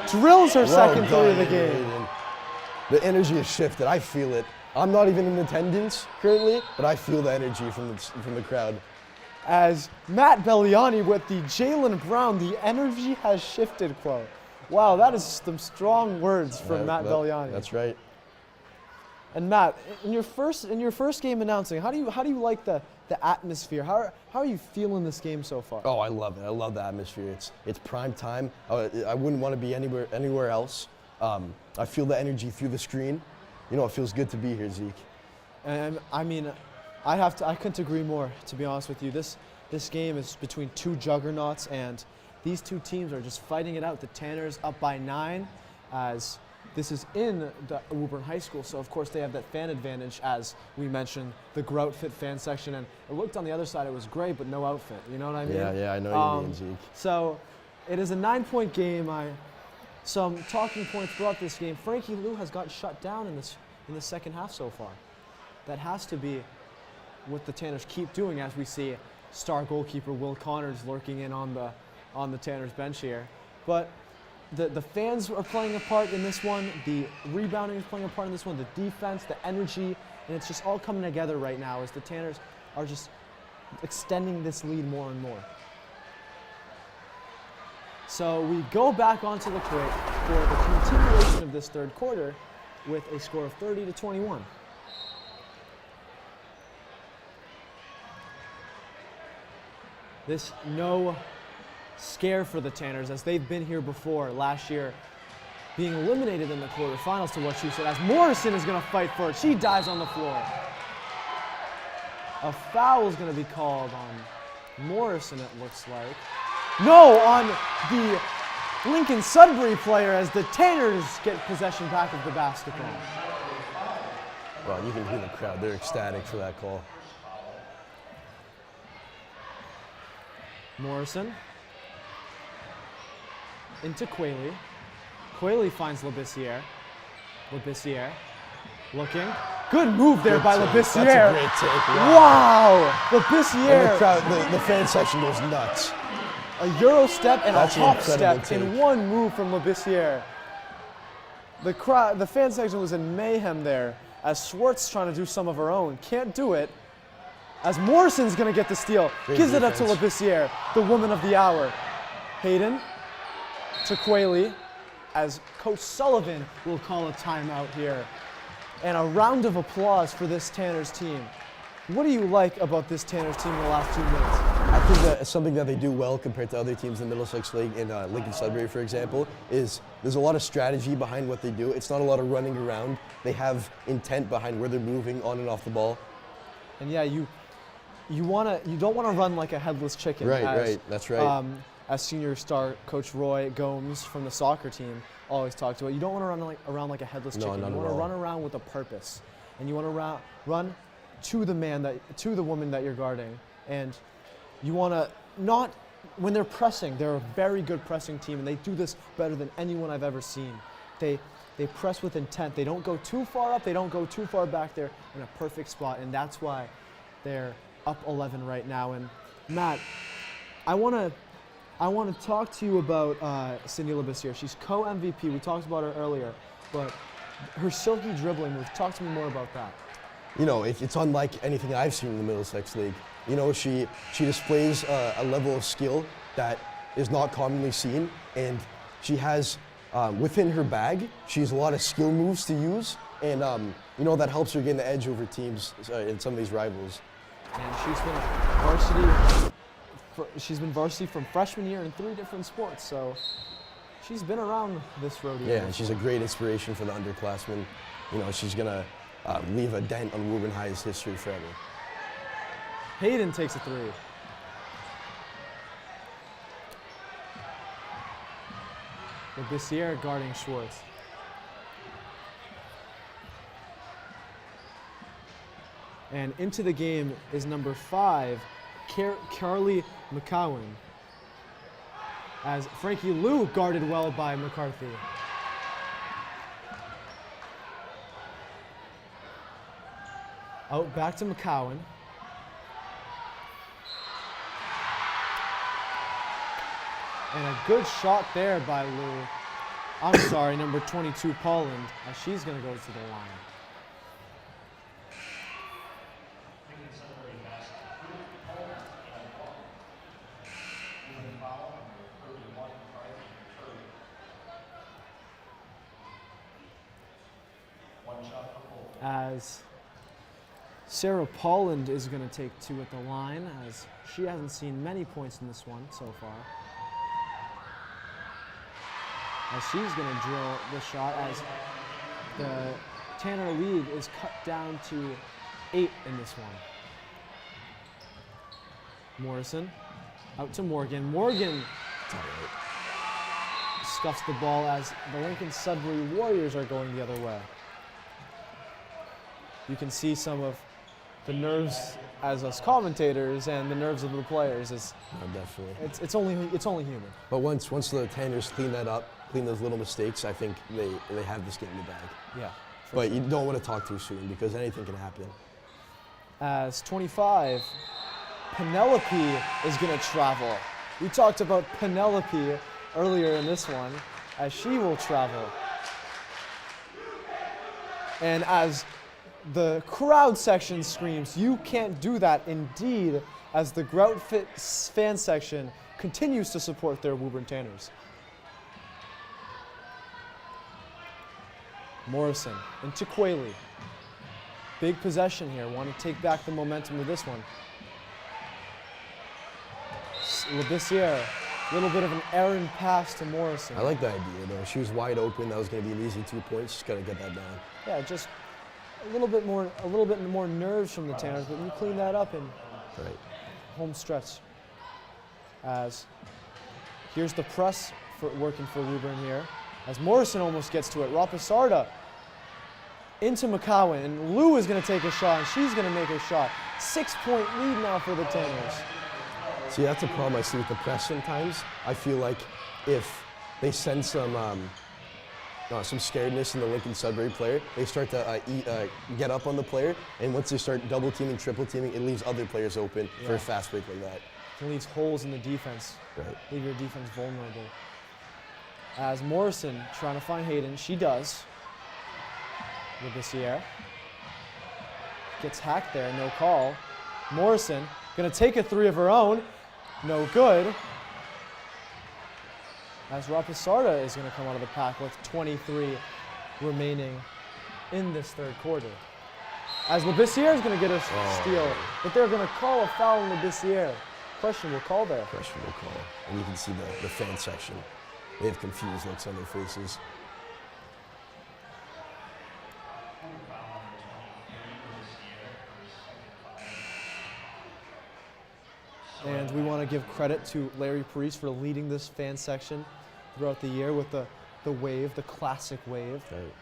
drills her Well second three done, of the Amber game. Hayden. The energy has shifted. I feel it. I'm not even in attendance currently, but I feel the energy from the crowd. As Matt Belliani with the Jalen Brown, the energy has shifted quote. Wow, that is some strong words from Matt Belliani. That's right. And Matt, in your first game announcing, how do you like the atmosphere? How are you feeling this game so far? Oh, I love it. I love the atmosphere. It's prime time. I wouldn't want to be anywhere else. I feel the energy through the screen. You know, it feels good to be here, Zeke. And I mean, I couldn't agree more, to be honest with you. This game is between two juggernauts, and these two teams are just fighting it out. The Tanners up by 9, as this is in the Woburn High School, so of course they have that fan advantage, as we mentioned, the Groutfit fan section. And it looked on the other side, it was gray, but no outfit. You know what I mean? Yeah, I know what you mean, Zeke. So it is a 9-point game. Some talking points throughout this game. Frankie Liu has gotten shut down in the second half so far. That has to be what the Tanners keep doing, as we see star goalkeeper Will Connors lurking in on the Tanners bench here. But the fans are playing a part in this one. The rebounding is playing a part in this one. The defense, the energy, and it's just all coming together right now as the Tanners are just extending this lead more and more. So we go back onto the court for the continuation of this third quarter with a score of 30-21. This no scare for the Tanners, as they've been here before last year, being eliminated in the quarterfinals to what she said, as Morrison is going to fight for it. She dives on the floor. A foul is going to be called on Morrison, it looks like. No, on the Lincoln-Sudbury player, as the Tanners get possession back of the basketball. Well, you can hear the crowd. They're ecstatic for that call. Morrison into Quayle. Quayle finds Labissiere. Labissiere looking. Good move there by take. Labissiere. That's a great take. Wow! And Labissiere. the crowd, the fan section goes nuts. A Euro step and That's a an hop incredible step in take. one move from Labissiere. The fan section was in mayhem there as Schwartz trying to do some of her own. Can't do it. As Morrison's going to get the steal. Great Gives it up to defense. Labissiere, the woman of the hour. Hayden to Quayle, as Coach Sullivan will call a timeout here. And a round of applause for this Tanners team. What do you like about this Tanners team in the last 2 minutes? I think that something that they do well compared to other teams in the Middlesex League, in Lincoln-Sudbury, for example, is there's a lot of strategy behind what they do. It's not a lot of running around. They have intent behind where they're moving on and off the ball. And yeah, you don't want to run like a headless chicken. Right, that's right. As senior star Coach Roy Gomes from the soccer team always talked about, you don't want to run around like a headless chicken. Not You at want to all. run around with a purpose, and you want to run to the woman that you're guarding, and you want to not when they're pressing. They're a very good pressing team, and they do this better than anyone I've ever seen. They press with intent. They don't go too far up. They don't go too far back. They're in a perfect spot, and that's why they're up 11 right now. And Matt, I want to talk to you about Cindy Labissiere. She's co-MVP. We talked about her earlier, but her silky dribbling move. Talk to me more about that. You know, it's unlike anything I've seen in the Middlesex League. You know, she displays a level of skill that is not commonly seen, and she has within her bag, she has a lot of skill moves to use, and you know, that helps her gain the edge over teams in some of these rivals. And she's been varsity from freshman year in 3 different sports, so she's been around this rodeo. Yeah, and she's a great inspiration for the underclassmen. You know, she's gonna leave a dent on Woburn High's history forever. Hayden takes a 3. Labissiere guarding Schwartz. And into the game is number 5, Carly McCowan, as Frankie Lou guarded well by McCarthy. Out back to McCowan. And a good shot there by Lou. I'm sorry, number 22, Poland, as she's going to go to the line. As Sarah Poland is going to take 2 at the line, as she hasn't seen many points in this one so far. As she's going to drill the shot, as the Tanner lead is cut down to 8 in this one. Morrison out to Morgan. Morgan scuffs the ball as the Lincoln-Sudbury Warriors are going the other way. You can see some of the nerves as us commentators and the nerves of the players. Definitely. It's only human. But once the Tanners clean that up, clean those little mistakes, I think they have this game in the bag. Yeah. But you don't want to talk too soon because anything can happen. As 25, Penelope is going to travel. We talked about Penelope earlier in this one, as she will travel. And as the crowd section screams, "You can't do that," indeed, as the Grout Fit fan section continues to support their Woburn Tanners. Morrison into Quayle. Big possession here. Want to take back the momentum of this one. Labissiere, a little bit of an errant pass to Morrison. I like the idea, though. She was wide open. That was going to be an easy 2 points. Just got to get that down. Yeah, just a little bit more nerves from the Tanners, but you clean that up in Right. home stretch. As here's the press for working for Woburn here. As Morrison almost gets to it, Rapasarda into McCowan, and Lou is going to take a shot, and she's going to make a shot. 6-point lead now for the Tanners. See, that's a problem I see with the press sometimes. I feel like if they send some scaredness in the Lincoln-Sudbury player, they start to get up on the player, and once they start double teaming, triple teaming, it leaves other players open for a fast break like that. It leaves holes in the defense. Right. Leave your defense vulnerable. As Morrison trying to find Hayden, she does. Labissiere gets hacked there, no call. Morrison gonna take a three of her own, no good. As Rapasarda is gonna come out of the pack with 23 remaining in this third quarter. As Labissiere is gonna get a steal, but they're gonna call a foul on Labissiere. Questionable call there. Questionable call. And you can see the fan section. They have confused looks on their faces. And we want to give credit to Larry Parise for leading this fan section throughout the year with the wave, the classic wave. Right.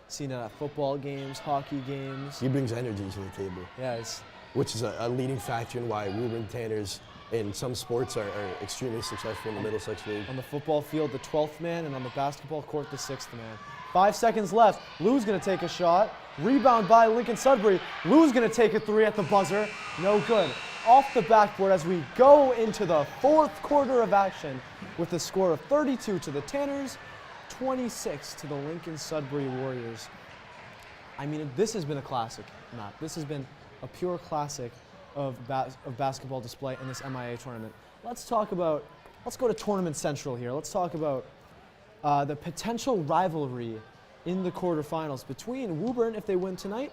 Seen it at football games, hockey games. He brings energy to the table. Yeah, which is a leading factor in why Woburn Tanners in some sports are extremely successful in the Middlesex League. on the football field, the 12th man, and on the basketball court, the 6th man. 5 seconds left. Lou's going to take a shot. Rebound by Lincoln-Sudbury. Lou's going to take a three at the buzzer. No good. Off the backboard as we go into the fourth quarter of action with a score of 32 to the Tanners, 26 to the Lincoln-Sudbury Warriors. I mean, this has been a classic, Matt. This has been a pure classic of basketball display in this MIA tournament. Let's go to Tournament Central here. Let's talk about the potential rivalry in the quarterfinals between Woburn if they win tonight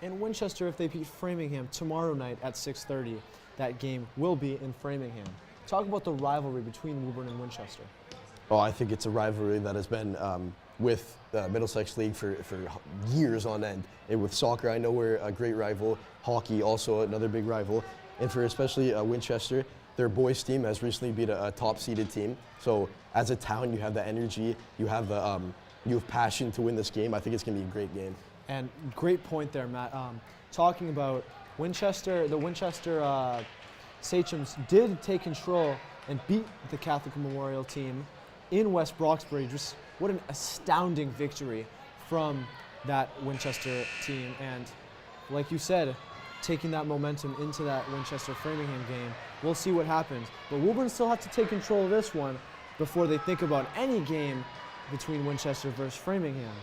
and Winchester if they beat Framingham tomorrow night at 6:30. That game will be in Framingham. Talk about the rivalry between Woburn and Winchester. Oh, I think it's a rivalry that has been with the Middlesex League for years on end. And with soccer, I know we're a great rival. Hockey, also another big rival. And for especially Winchester, their boys team has recently beat a top-seeded team. So as a town, you have the energy, you have passion to win this game. I think it's going to be a great game. And great point there, Matt. Talking about Winchester, the Winchester Sachems did take control and beat the Catholic Memorial team in West Broxbury. Just what an astounding victory from that Winchester team. And like you said, taking that momentum into that Winchester-Framingham game. We'll see what happens. But Woburn still have to take control of this one before they think about any game between Winchester versus Framingham.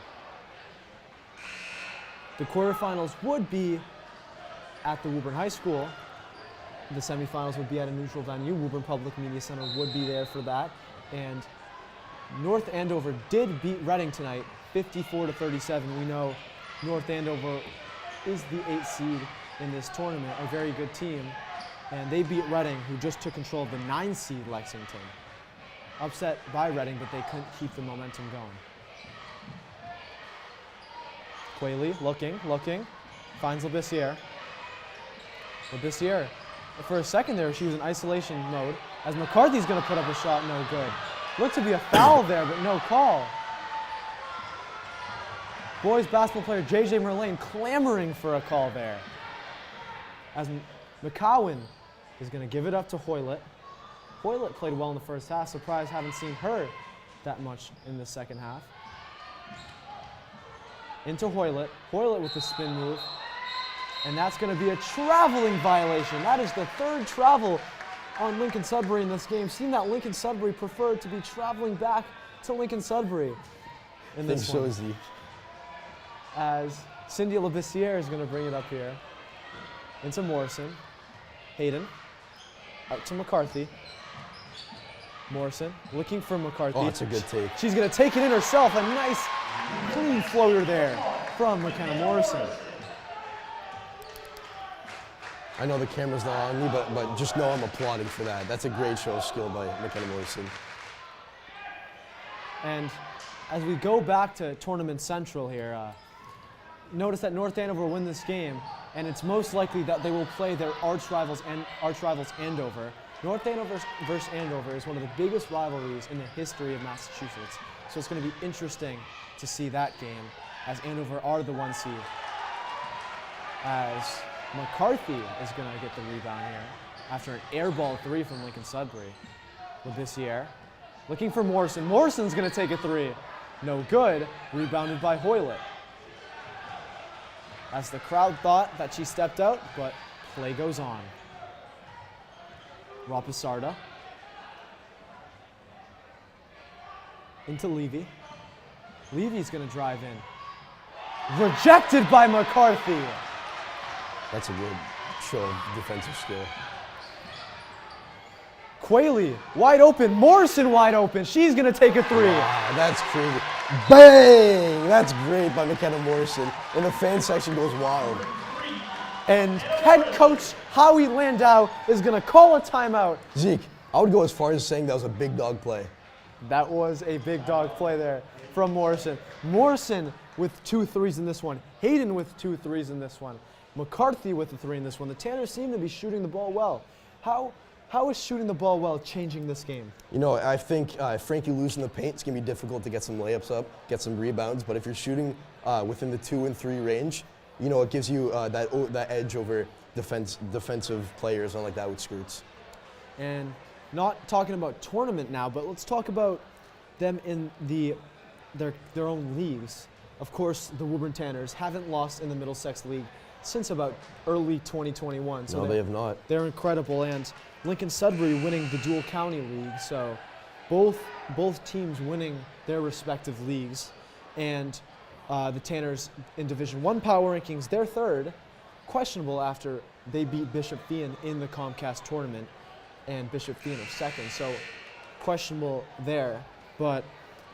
The quarterfinals would be at the Woburn High School. The semifinals would be at a neutral venue. Woburn Public Media Center would be there for that. And North Andover did beat Reading tonight, 54-37. We know North Andover is the 8th seed in this tournament, a very good team. And they beat Reading, who just took control of the 9th seed Lexington. Upset by Reading, but they couldn't keep the momentum going. Quayle looking, finds Labissiere. Labissiere, for a second there, she was in isolation mode. As McCarthy's gonna put up a shot, no good. Looked to be a foul there, but no call. Boys basketball player JJ Merlane clamoring for a call there. As McCowan is gonna give it up to Hoylett. Hoylett played well in the first half. Surprised haven't seen her that much in the second half. Into Hoylett. Hoylett with the spin move. And that's going to be a traveling violation. That is the third travel on Lincoln-Sudbury in this game. Seeing that Lincoln-Sudbury preferred to be traveling back to Lincoln-Sudbury in this one. So As Cindy Labissiere is going to bring it up here. Into Morrison. Hayden. Out to McCarthy. Morrison looking for McCarthy. Oh, that's a good take. She's going to take it in herself. A nice clean floater there from McKenna Morrison. I know the camera's not on me, but just know I'm applauding for that. That's a great show of skill by McKenna Morrison. And as we go back to Tournament Central here, notice that North Andover will win this game, and it's most likely that they will play their arch rivals Andover. North Andover versus Andover is one of the biggest rivalries in the history of Massachusetts. So it's going to be interesting to see that game, as Andover are the 1 seed. As McCarthy is going to get the rebound here after an air ball 3 from Lincoln-Sudbury. Labissiere looking for Morrison. Morrison's going to take a 3. No good. Rebounded by Hoylett. As the crowd thought that she stepped out, but play goes on. Rapisarda. Into Levy. Levy's going to drive in. Rejected by McCarthy. That's a good show of defensive skill. Quayle, wide open. Morrison wide open. She's going to take a 3. Wow, that's crazy. Bang! That's great by McKenna Morrison. And the fan section goes wild. And head coach Howie Landau is going to call a timeout. Zeke, I would go as far as saying that was a big dog play. That was a big dog play there from Morrison. Morrison with 2 threes in this one. Hayden with 2 threes in this one. McCarthy with a 3 in this one. The Tanners seem to be shooting the ball well. How is shooting the ball well changing this game? You know, I think Frankie losing the paint, it's going to be difficult to get some layups up, get some rebounds, but if you're shooting within the 2 and 3 range, you know, it gives you that edge over defensive players, unlike that with skirts. And not talking about tournament now, but let's talk about them in their own leagues. Of course, the Woburn Tanners haven't lost in the Middlesex League since about early 2021. So no, they have not. They're incredible, and Lincoln-Sudbury winning the Dual County League. So both teams winning their respective leagues, and the Tanners in Division I power rankings, they're 3rd, questionable after they beat Bishop Feion in the Comcast tournament, and Bishop Feion are 2nd. So questionable there, but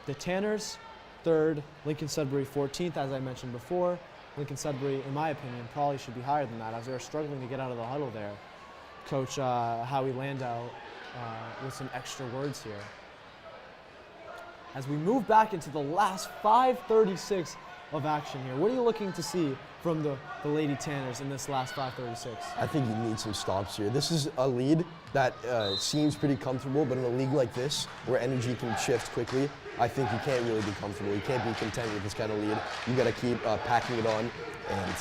the Tanners 3rd, Lincoln-Sudbury 14th, as I mentioned before. Lincoln-Sudbury, in my opinion, probably should be higher than that, as they're struggling to get out of the huddle there. Coach Howie Landau with some extra words here. As we move back into the last 5:36 of action here, what are you looking to see from the Lady Tanners in this last 5:36? I think you need some stops here. This is a lead that seems pretty comfortable, but in a league like this, where energy can shift quickly, I think you can't really be comfortable. You can't be content with this kind of lead. You got to keep packing it on, and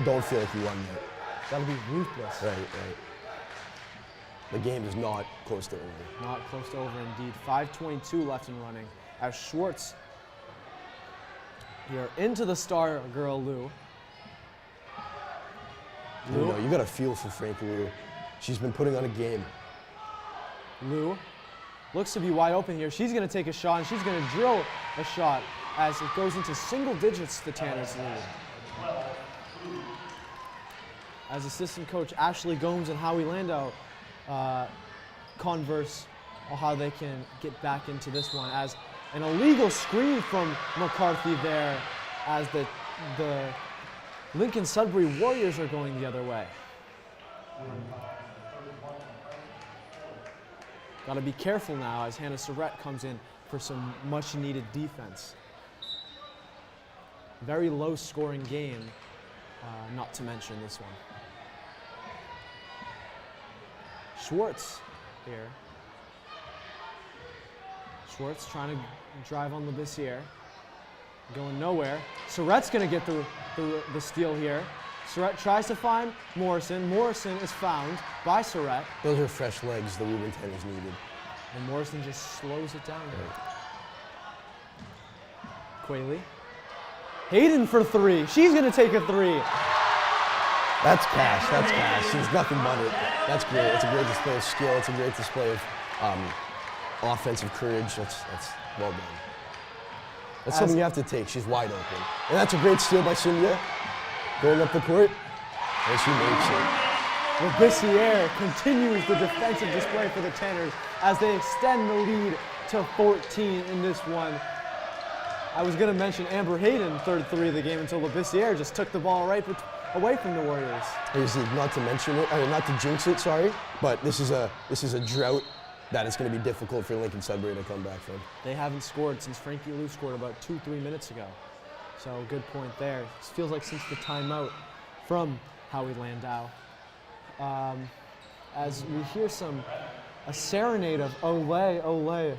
don't feel like you won yet. Got to be ruthless. Right. The game is not close to over. Not close to over indeed. 5:22 left and running. As Schwartz here into the star girl Lou. You know, you got to feel for Frankie Lou. She's been putting on a game. Lou looks to be wide open here. She's going to take a shot, and she's going to drill a shot as it goes into single digits, the Tanners lead. As assistant coach Ashley Gomes and Howie Landau converse on how they can get back into this one, as an illegal screen from McCarthy there, as the Lincoln-Sudbury Warriors are going the other way. Got to be careful now as Hannah Surratt comes in for some much-needed defense. Very low-scoring game, not to mention this one. Schwartz here. Schwartz trying to drive on Labissiere. Going nowhere. Surratt's going to get the steal here. Surratt tries to find Morrison. Morrison is found by Surratt. Those are fresh legs the Woburn Tanners needed. And Morrison just slows it down there. Quayle. Hayden for 3. She's going to take a 3. That's cash. That's cash. She's nothing but it. That's great. It's a great display of skill. It's a great display of offensive courage. That's well done. That's something you have to take. She's wide open. And that's a great steal by Cynthia. Going up the court. And she makes it. Labissiere continues the defensive display for the Tanners as they extend the lead to 14 in this one. I was going to mention Amber Hayden, 3rd 3 of the game, until Labissiere just took the ball right away from the Warriors. Not to mention it, not to jinx it, sorry, but this is a drought that is going to be difficult for Lincoln-Sudbury to come back from. They haven't scored since Frankie Lou scored about 2-3 minutes ago. So good point there. It feels like since the timeout from Howie Landau. As we hear a serenade of Ole, Ole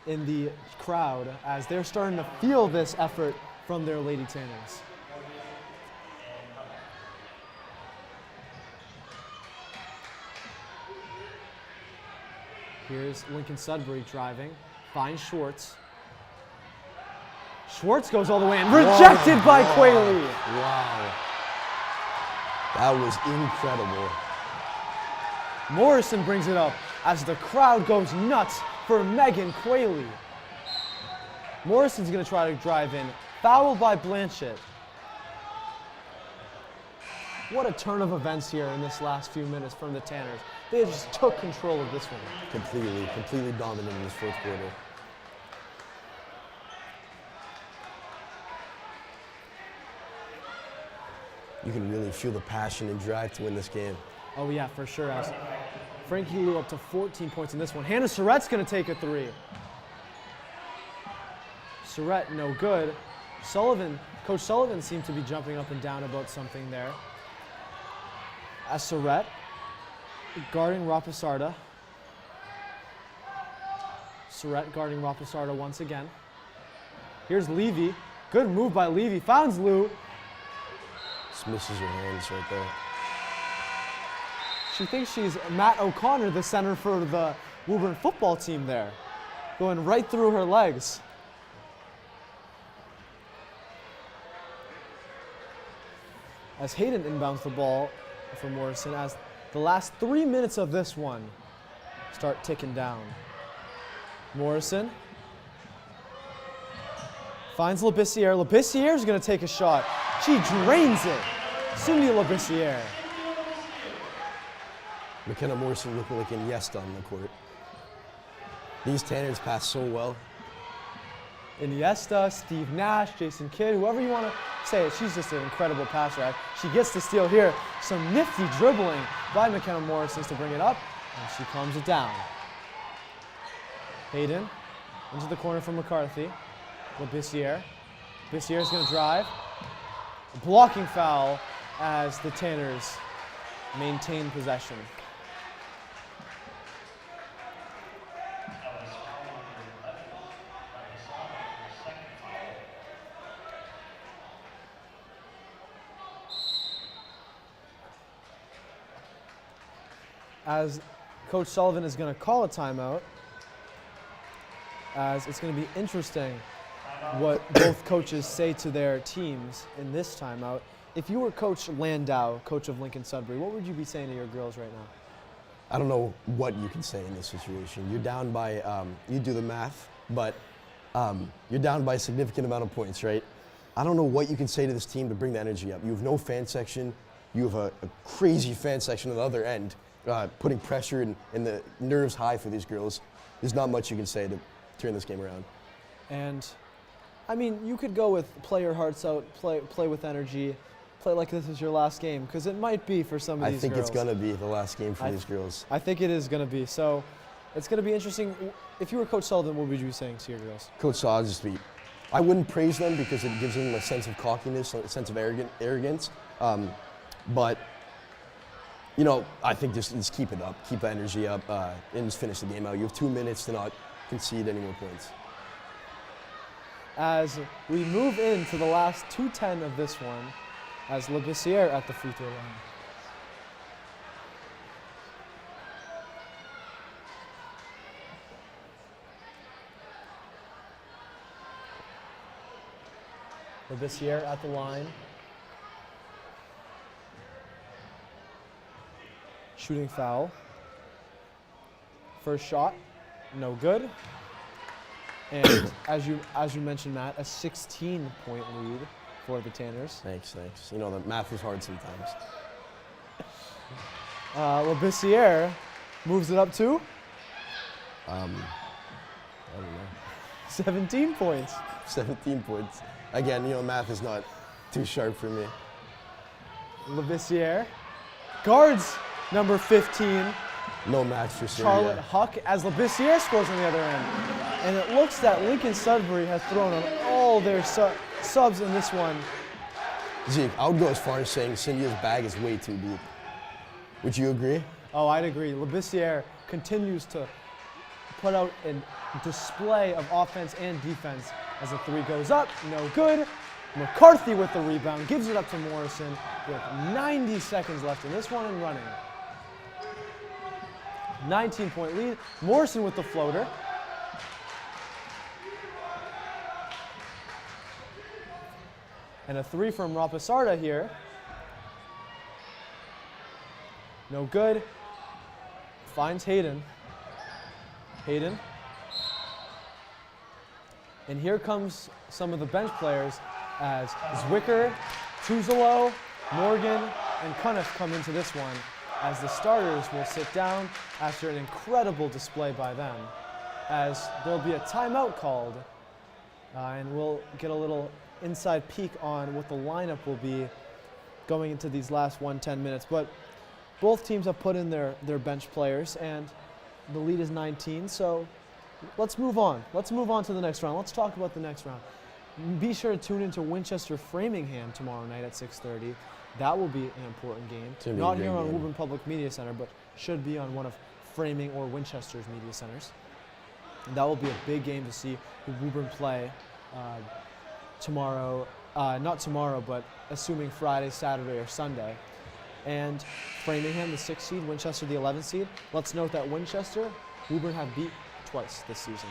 in the crowd as they're starting to feel this effort from their Lady Tanners. Here's Lincoln-Sudbury driving, finds Schwartz. Schwartz goes all the way in, rejected by Quayle. Wow. That was incredible. Morrison brings it up as the crowd goes nuts for Megan Quayle. Morrison's going to try to drive in, fouled by Blanchett. What a turn of events here in this last few minutes from the Tanners. They just took control of this one. Completely dominant in this fourth quarter. You can really feel the passion and drive to win this game. Oh yeah, for sure. As Frankie Lou up to 14 points in this one. Hannah Surratt's going to take a three. Surratt no good. Coach Sullivan seemed to be jumping up and down about something there. As Surratt guarding Rapasarda. Surratt guarding Rapasarda once again. Here's Levy. Good move by Levy. Finds Lou. Just misses her hands right there. She thinks she's Matt O'Connor, the center for the Woburn football team there. Going right through her legs. As Hayden inbounds the ball for Morrison as the last 3 minutes of this one start ticking down. Morrison finds Labissiere. Labissiere's going to take a shot. She drains it. Cindy Labissiere. McKenna Morrison looking like Iniesta on the court. These Tanners pass so well. Iniesta, Steve Nash, Jason Kidd, whoever you want to say it, she's just an incredible passer. She gets the steal here. Some nifty dribbling by McKenna Morrison to bring it up, and she calms it down. Hayden into the corner from McCarthy. Labissiere. Labissiere's going to drive. A blocking foul as the Tanners maintain possession. As Coach Sullivan is going to call a timeout, as it's going to be interesting what both coaches say to their teams in this timeout. If you were Coach Landau, coach of Lincoln-Sudbury, what would you be saying to your girls right now? I don't know what you can say in this situation. You're down by, you do the math, but you're down by a significant amount of points, right? I don't know what you can say to this team to bring the energy up. You have no fan section. You have a crazy fan section on the other end, putting pressure and the nerves high for these girls. There's not much you can say to turn this game around. And, I mean, you could go with play your hearts out, play with energy, play like this is your last game, because it might be for some of these girls. I think it's going to be the last game for these girls. I think it is going to be. So it's going to be interesting. If you were Coach Sullivan, what would you be saying to your girls? Coach Sullivan, I wouldn't praise them because it gives them a sense of cockiness, a sense of arrogance. But, you know, I think just keep it up, keep the energy up, and just finish the game out. You have 2 minutes to not concede any more points. As we move into the last 2:10 of this one, as Labissiere at the free throw line. Labissiere at the line. Shooting foul. First shot, no good. And as you mentioned, Matt, a 16-point lead for the Tanners. Thanks. You know, the math is hard sometimes. Labissiere moves it up to? I don't know. 17 points. 17 points. Again, you know, math is not too sharp for me. Levissier guards number 15, No match for Syria. Charlotte Huck, as Levissier scores on the other end. And it looks that Lincoln-Sudbury has thrown on all their subs in this one. Zeke, I would go as far as saying Cynthia's bag is way too deep. Would you agree? Oh, I'd agree. Levissier continues to put out a display of offense and defense as the three goes up. No good. McCarthy with the rebound, gives it up to Morrison with 90 seconds left in this one and running. 19-point lead. Morrison with the floater. And a three from Rapasarda here. No good. Finds Hayden. Hayden. And here comes some of the bench players as Zwicker, Tuzalo, Morgan, and Cuniff come into this one, as the starters will sit down after an incredible display by them, as there'll be a timeout called, and we'll get a little inside peek on what the lineup will be going into these last 10 minutes. But both teams have put in their bench players, and the lead is 19, so let's move on. Let's move on to the next round. Let's talk about the next round. Be sure to tune into Winchester-Framingham tomorrow night at 6:30. That will be an important game. Not here on Woburn Public Media Center, but should be on one of Framing or Winchester's media centers. And that will be a big game to see Woburn play tomorrow. Not tomorrow, but assuming Friday, Saturday, or Sunday. And Framingham, the 6th seed, Winchester, the 11th seed. Let's note that Winchester, Woburn have beat twice this season.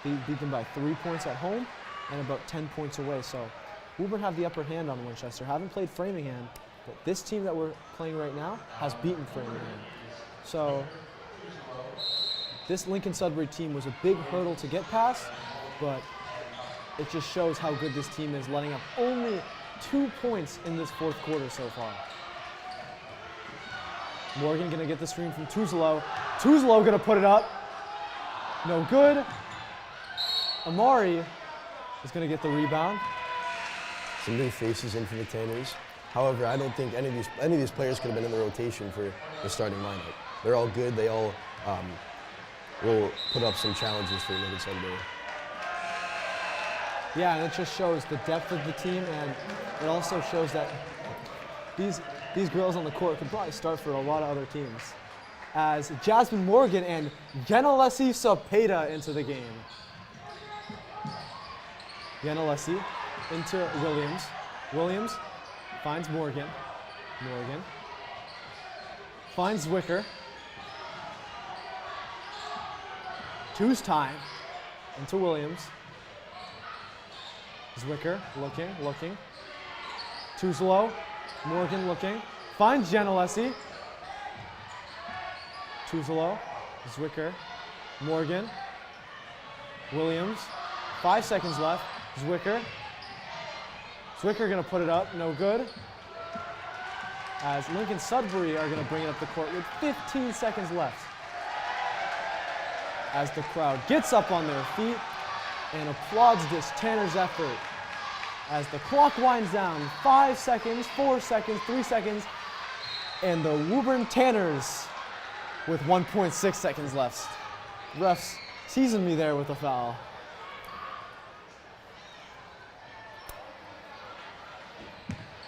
They beat them by 3 points at home and about 10 points away. So Woburn have the upper hand on Winchester. Haven't played Framingham, but this team that we're playing right now has beaten Framingham. So this Lincoln-Sudbury team was a big hurdle to get past, but it just shows how good this team is, letting up only 2 points in this fourth quarter so far. Morgan gonna get the screen from Tuzalo. Tuzalo gonna put it up. No good. Amari is gonna get the rebound. Some new faces in for the Tanners. However, I don't think any of these players could have been in the rotation for the starting lineup. They're all good. They all will put up some challenges for Lincoln-Sudbury. Yeah, and it just shows the depth of the team, and it also shows that these girls on the court could probably start for a lot of other teams. As Jasmine Morgan and Yanalesi Sapeda into the game. Yanalesi into Williams. Williams finds Morgan. Morgan finds Zwicker. Two's time into Williams. Zwicker looking. Tuzalo, Morgan looking. Finds Janalesi. Tuzalo, Zwicker, Morgan, Williams. 5 seconds left. Zwicker. Zwicker gonna put it up, no good. As Lincoln-Sudbury are gonna bring it up the court with 15 seconds left. As the crowd gets up on their feet and applauds this Tanner's effort. As the clock winds down, 5 seconds, 4 seconds, 3 seconds, and the Woburn Tanners with 1.6 seconds left. Refs teasing me there with a foul.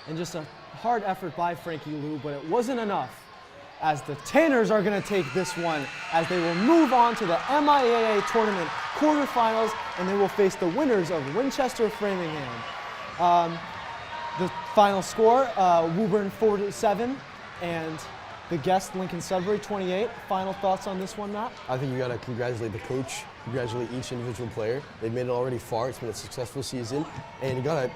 And just a hard effort by Frankie Lou, but it wasn't enough, as the Tanners are going to take this one, as they will move on to the MIAA tournament quarterfinals, and they will face the winners of Winchester-Framingham. The final score, Woburn 47, and the guest Lincoln-Sudbury 28. Final thoughts on this one, Matt? I think you got to congratulate the coach, congratulate each individual player. They've made it already far. It's been a successful season, and you got to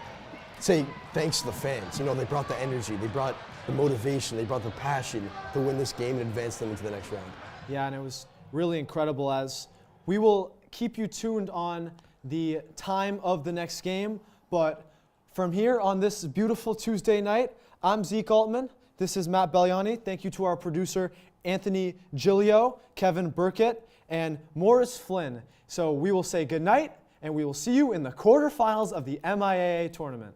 say thanks to the fans. You know, they brought the energy, they brought the motivation, they brought the passion to win this game and advance them into the next round. Yeah, and it was really incredible, as we will keep you tuned on the time of the next game. But from here on this beautiful Tuesday night, I'm Zeke Altman. This is Matt Belliani. Thank you to our producer, Anthony Gilio, Kevin Burkett, and Morris Flynn. So we will say good night, and we will see you in the quarterfinals of the MIAA tournament.